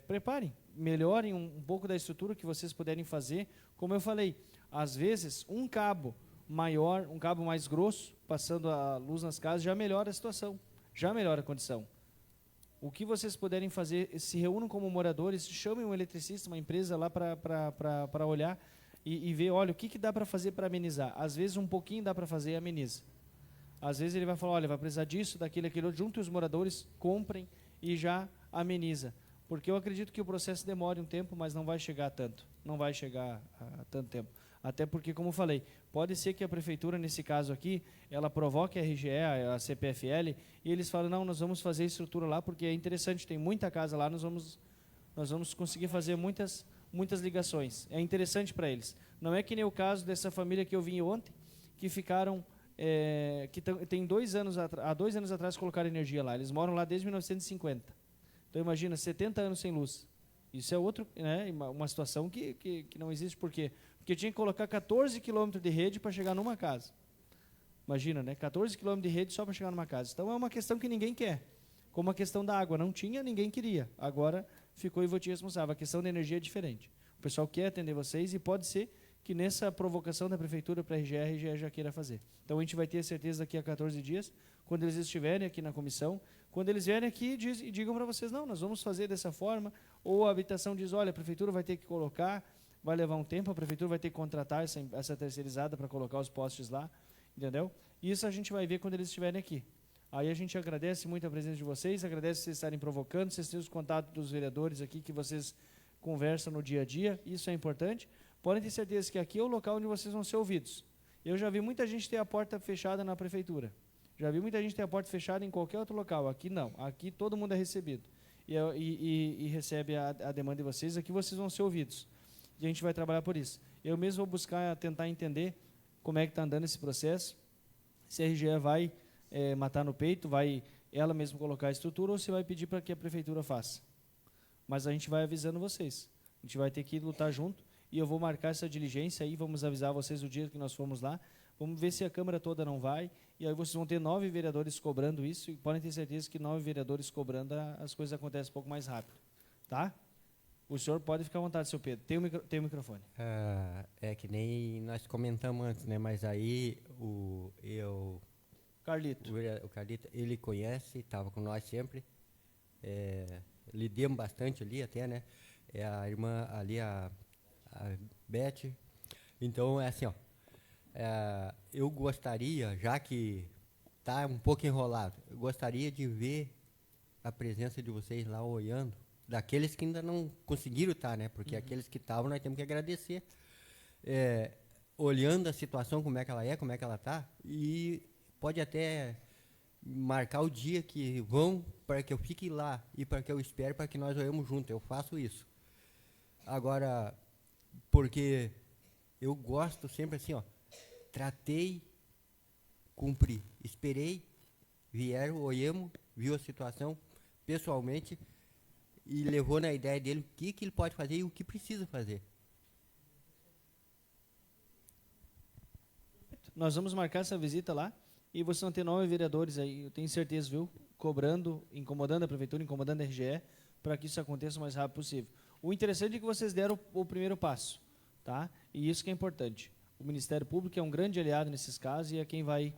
preparem, melhorem um pouco da estrutura que vocês puderem fazer. Como eu falei, às vezes, um cabo maior, um cabo mais grosso, passando a luz nas casas, já melhora a situação, já melhora a condição. O que vocês puderem fazer, se reúnam como moradores, chamem um eletricista, uma empresa lá para olhar e ver, olha, o que dá para fazer para amenizar. Às vezes, um pouquinho dá para fazer e ameniza. Às vezes, ele vai falar, olha, vai precisar disso, daquilo, aquilo, junto os moradores, comprem e já ameniza. Porque eu acredito que o processo demore um tempo, mas não vai chegar a tanto. Não vai chegar a tanto tempo. Até porque, como eu falei, pode ser que a prefeitura, nesse caso aqui, ela provoque a RGE, a CPFL, e eles falam, não, nós vamos fazer estrutura lá, porque é interessante, tem muita casa lá, nós vamos conseguir fazer muitas ligações. É interessante para eles. Não é que nem o caso dessa família que eu vim ontem, que ficaram, tem 2 anos, há 2 anos atrás colocaram energia lá. Eles moram lá desde 1950. Então, imagina, 70 anos sem luz. Isso é uma situação que não existe. Por quê? Porque tinha que colocar 14 quilômetros de rede para chegar numa casa. Imagina, né? 14 quilômetros de rede só para chegar numa casa. Então, é uma questão que ninguém quer. Como a questão da água não tinha, ninguém queria. Agora, ficou em Voti responsável. A questão da energia é diferente. O pessoal quer atender vocês e pode ser que nessa provocação da prefeitura para a RGE já queira fazer. Então, a gente vai ter certeza daqui a 14 dias, quando eles estiverem aqui na comissão, quando eles vierem aqui e digam para vocês, não, nós vamos fazer dessa forma, ou a habitação diz, olha, a prefeitura vai ter que colocar, vai levar um tempo, a prefeitura vai ter que contratar essa terceirizada para colocar os postes lá, entendeu? Isso a gente vai ver quando eles estiverem aqui. Aí a gente agradece muito a presença de vocês, agradece vocês estarem provocando, vocês têm os contatos dos vereadores aqui, que vocês conversam no dia a dia, isso é importante. Podem ter certeza que aqui é o local onde vocês vão ser ouvidos. Eu já vi muita gente ter a porta fechada na prefeitura. Já vi muita gente ter a porta fechada em qualquer outro local. Aqui não. Aqui todo mundo é recebido. E recebe a demanda de vocês. Aqui vocês vão ser ouvidos. E a gente vai trabalhar por isso. Eu mesmo vou buscar tentar entender como é que está andando esse processo. Se a RGE vai matar no peito, vai ela mesma colocar a estrutura, ou se vai pedir para que a prefeitura faça. Mas a gente vai avisando vocês. A gente vai ter que lutar junto. e eu vou marcar essa diligência aí, vamos avisar vocês o dia que nós formos lá. Vamos ver se a Câmara toda não vai, e aí vocês vão ter 9 vereadores cobrando isso, e podem ter certeza que 9 vereadores cobrando, as coisas acontecem um pouco mais rápido. Tá? O senhor pode ficar à vontade, seu Pedro. Tem o microfone. É que nem nós comentamos antes, né? Mas aí o Carlito, ele conhece, estava com nós sempre. Lidamos bastante ali até, né? É a irmã ali, a Beth. Então, é assim, ó. Eu gostaria, já que está um pouco enrolado, eu gostaria de ver a presença de vocês lá olhando, daqueles que ainda não conseguiram estar, né? Porque aqueles que estavam, nós temos que agradecer. Olhando a situação, como é que ela está, e pode até marcar o dia que vão para que eu fique lá e para que eu espere, para que nós olhemos juntos. Eu faço isso. Agora, porque eu gosto sempre assim, ó, tratei, cumpri, esperei, vieram, olhamos, viu a situação pessoalmente e levou na ideia dele o que ele pode fazer e o que precisa fazer. nós vamos marcar essa visita lá, e vocês vão ter 9 vereadores aí, eu tenho certeza, viu? Cobrando, incomodando a prefeitura, incomodando a RGE, para que isso aconteça o mais rápido possível. O interessante é que vocês deram o primeiro passo, tá? E isso que é importante. O Ministério Público é um grande aliado nesses casos e é quem vai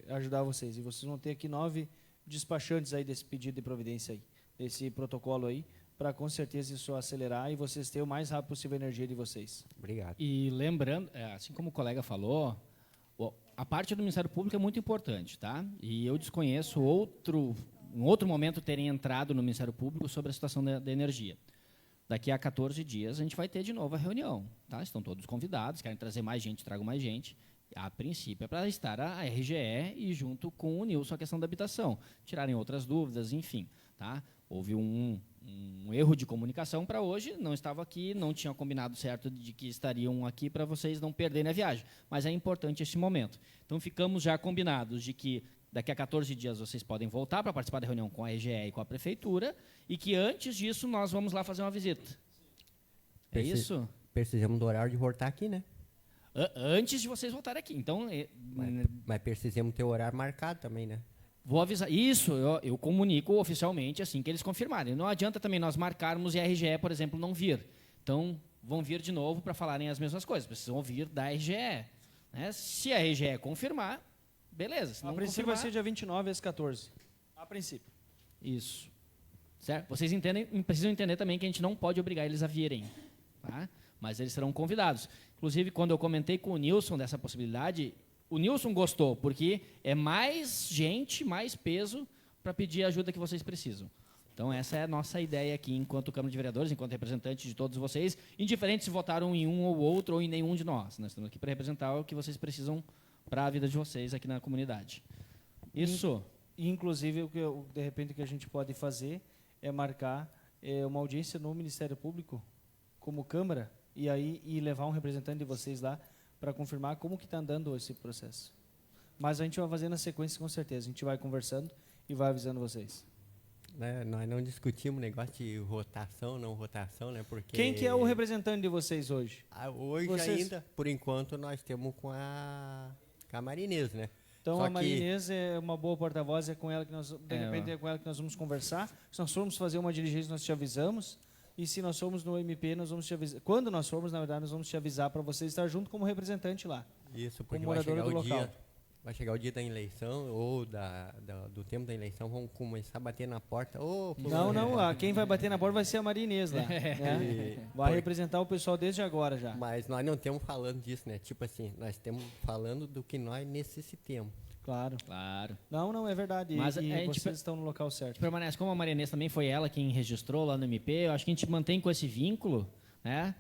ajudar vocês. E vocês vão ter aqui 9 despachantes aí desse pedido de providência aí, desse protocolo aí, para com certeza isso acelerar e vocês terem o mais rápido possível a energia de vocês. Obrigado. E lembrando, assim como o colega falou, a parte do Ministério Público é muito importante, tá? E eu desconheço um outro momento terem entrado no Ministério Público sobre a situação da energia. Daqui a 14 dias a gente vai ter de novo a reunião, tá? Estão todos convidados, querem trazer mais gente, tragam mais gente. A princípio é para estar a RGE e junto com o Nilson a questão da habitação, tirarem outras dúvidas, enfim, tá? Houve um erro de comunicação para hoje, não estava aqui, não tinha combinado certo de que estariam aqui para vocês não perderem a viagem, mas é importante esse momento. Então ficamos já combinados de que daqui a 14 dias vocês podem voltar para participar da reunião com a RGE e com a Prefeitura, e que antes disso nós vamos lá fazer uma visita. É isso? Precisamos do horário de voltar aqui, né? Antes de vocês voltarem aqui. Então, mas precisamos ter o horário marcado também, né? Vou avisar. Isso, eu comunico oficialmente assim que eles confirmarem. Não adianta também nós marcarmos e a RGE, por exemplo, não vir. Então, vão vir de novo para falarem as mesmas coisas. Precisam vir da RGE. Né? Se a RGE confirmar, beleza. Se não a princípio vai ser dia 29 às 14. A princípio. Isso. Certo? Vocês precisam entender também que a gente não pode obrigar eles a virem. Tá? Mas eles serão convidados. Inclusive, quando eu comentei com o Nilson dessa possibilidade, o Nilson gostou, porque é mais gente, mais peso para pedir a ajuda que vocês precisam. Então, essa é a nossa ideia aqui, enquanto Câmara de Vereadores, enquanto representante de todos vocês, indiferente se votaram em um ou outro ou em nenhum de nós. Nós estamos aqui para representar o que vocês precisam para a vida de vocês aqui na comunidade. Isso. Inclusive, de repente, o que a gente pode fazer é marcar uma audiência no Ministério Público, como Câmara, e levar um representante de vocês lá para confirmar como que está andando esse processo. Mas a gente vai fazer na sequência, com certeza. A gente vai conversando e vai avisando vocês. Nós não discutimos negócio de rotação, não rotação, né? Porque quem que é o representante de vocês hoje? Hoje ainda, por enquanto, nós temos com a Marinês, né? Então a Marinês é uma boa porta-voz, é com ela que nós, de repente, é com ela que nós vamos conversar. Se nós formos fazer uma diligência, nós te avisamos. E se nós formos no MP, nós vamos te avisar. Quando nós formos, na verdade, nós vamos te avisar para você estar junto como representante lá. Isso, porque vai chegar o dia da eleição, ou do tempo da eleição, vão começar a bater na porta. Quem vai bater na porta vai ser a Maria Inês lá. Né? Vai representar o pessoal desde agora já. Mas nós não estamos falando disso, né? Tipo assim, nós estamos falando do que nós necessitamos. Claro. Não, é verdade. Mas vocês estão no local certo. Permanece. Como a Maria Inês também foi ela quem registrou lá no MP, eu acho que a gente mantém com esse vínculo, né?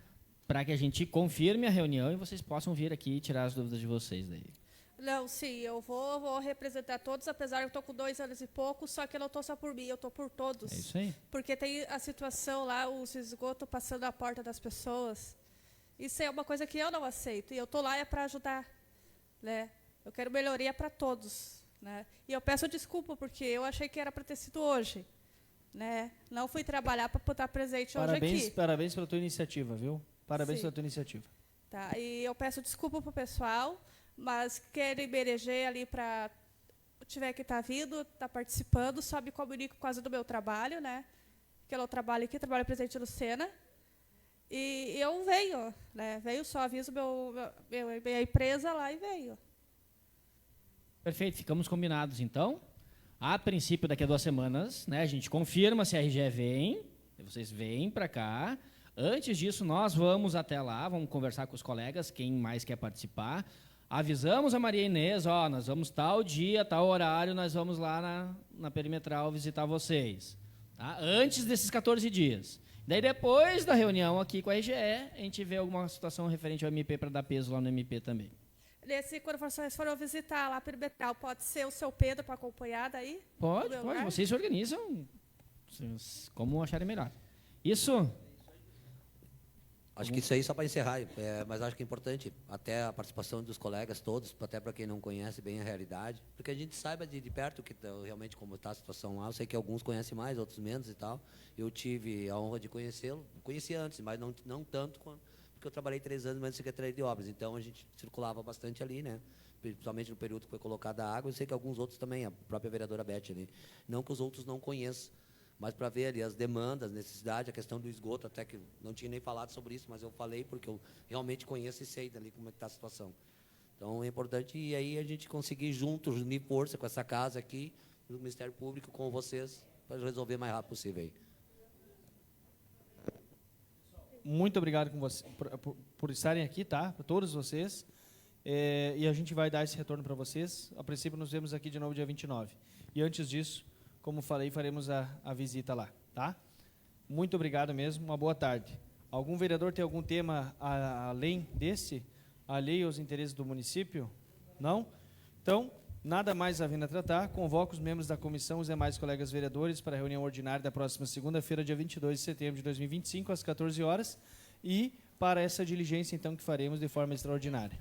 Para que a gente confirme a reunião e vocês possam vir aqui e tirar as dúvidas de vocês daí. Não, sim, eu vou representar todos, apesar de eu estou com 2 anos e pouco, só que eu não estou só por mim, eu estou por todos. É isso aí. Porque tem a situação lá, os esgotos passando na porta das pessoas. Isso é uma coisa que eu não aceito, e eu estou lá para ajudar, né? Eu quero melhoria para todos, né? E eu peço desculpa, porque eu achei que era para ter sido hoje, né? Não fui trabalhar para estar presente hoje aqui. Parabéns pela tua iniciativa, viu? Parabéns Sim. pela tua iniciativa. Tá, e eu peço desculpa pro pessoal, mas quero me eleger ali para tiver que estar vindo, estar participando, só me comunico por causa do meu trabalho, né? Que eu trabalho aqui, trabalho presente no Sena. E eu venho, né? Venho, só aviso minha empresa lá e venho. Perfeito, ficamos combinados então. A princípio, daqui a 2 semanas, né, a gente confirma se a RGE vem, vocês vêm para cá. Antes disso, nós vamos até lá, vamos conversar com os colegas, quem mais quer participar. Avisamos a Maria Inês, ó, nós vamos tal dia, tal horário, nós vamos lá na Perimetral visitar vocês. Tá? Antes desses 14 dias. Daí, depois da reunião aqui com a RGE, a gente vê alguma situação referente ao MP para dar peso lá no MP também. Quando vocês forem visitar lá a Perimetral, pode ser o seu Pedro para acompanhar daí? Pode, vocês se organizam como acharem melhor. Isso? Acho que isso aí, só para encerrar, mas acho que é importante até a participação dos colegas todos, até para quem não conhece bem a realidade, porque a gente saiba de perto que realmente como está a situação lá. Eu sei que alguns conhecem mais, outros menos e tal. Eu tive a honra de conhecê-lo, conhecia antes, mas não tanto, porque eu trabalhei 3 anos mais na Secretaria de Obras, então a gente circulava bastante ali, né? Principalmente no período que foi colocada a água. Eu sei que alguns outros também, a própria vereadora Beth ali. Não que os outros não conheçam, mas para ver ali as demandas, necessidade, a questão do esgoto, até que não tinha nem falado sobre isso, mas eu falei porque eu realmente conheço e sei dali como é que está a situação. Então é importante, e aí a gente conseguir juntos, unir força com essa casa aqui, no Ministério Público, com vocês, para resolver o mais rápido possível aí. Muito obrigado por estarem aqui, tá? Para todos vocês. E a gente vai dar esse retorno para vocês. A princípio, nos vemos aqui de novo dia 29. E antes disso, como falei, faremos a visita lá, tá? Muito obrigado mesmo, uma boa tarde. Algum vereador tem algum tema além desse? Alheio aos interesses do município? Não? Então, nada mais havendo a tratar, convoco os membros da comissão, os demais colegas vereadores, para a reunião ordinária da próxima segunda-feira, dia 22 de setembro de 2025, às 14 horas, e para essa diligência, então, que faremos de forma extraordinária.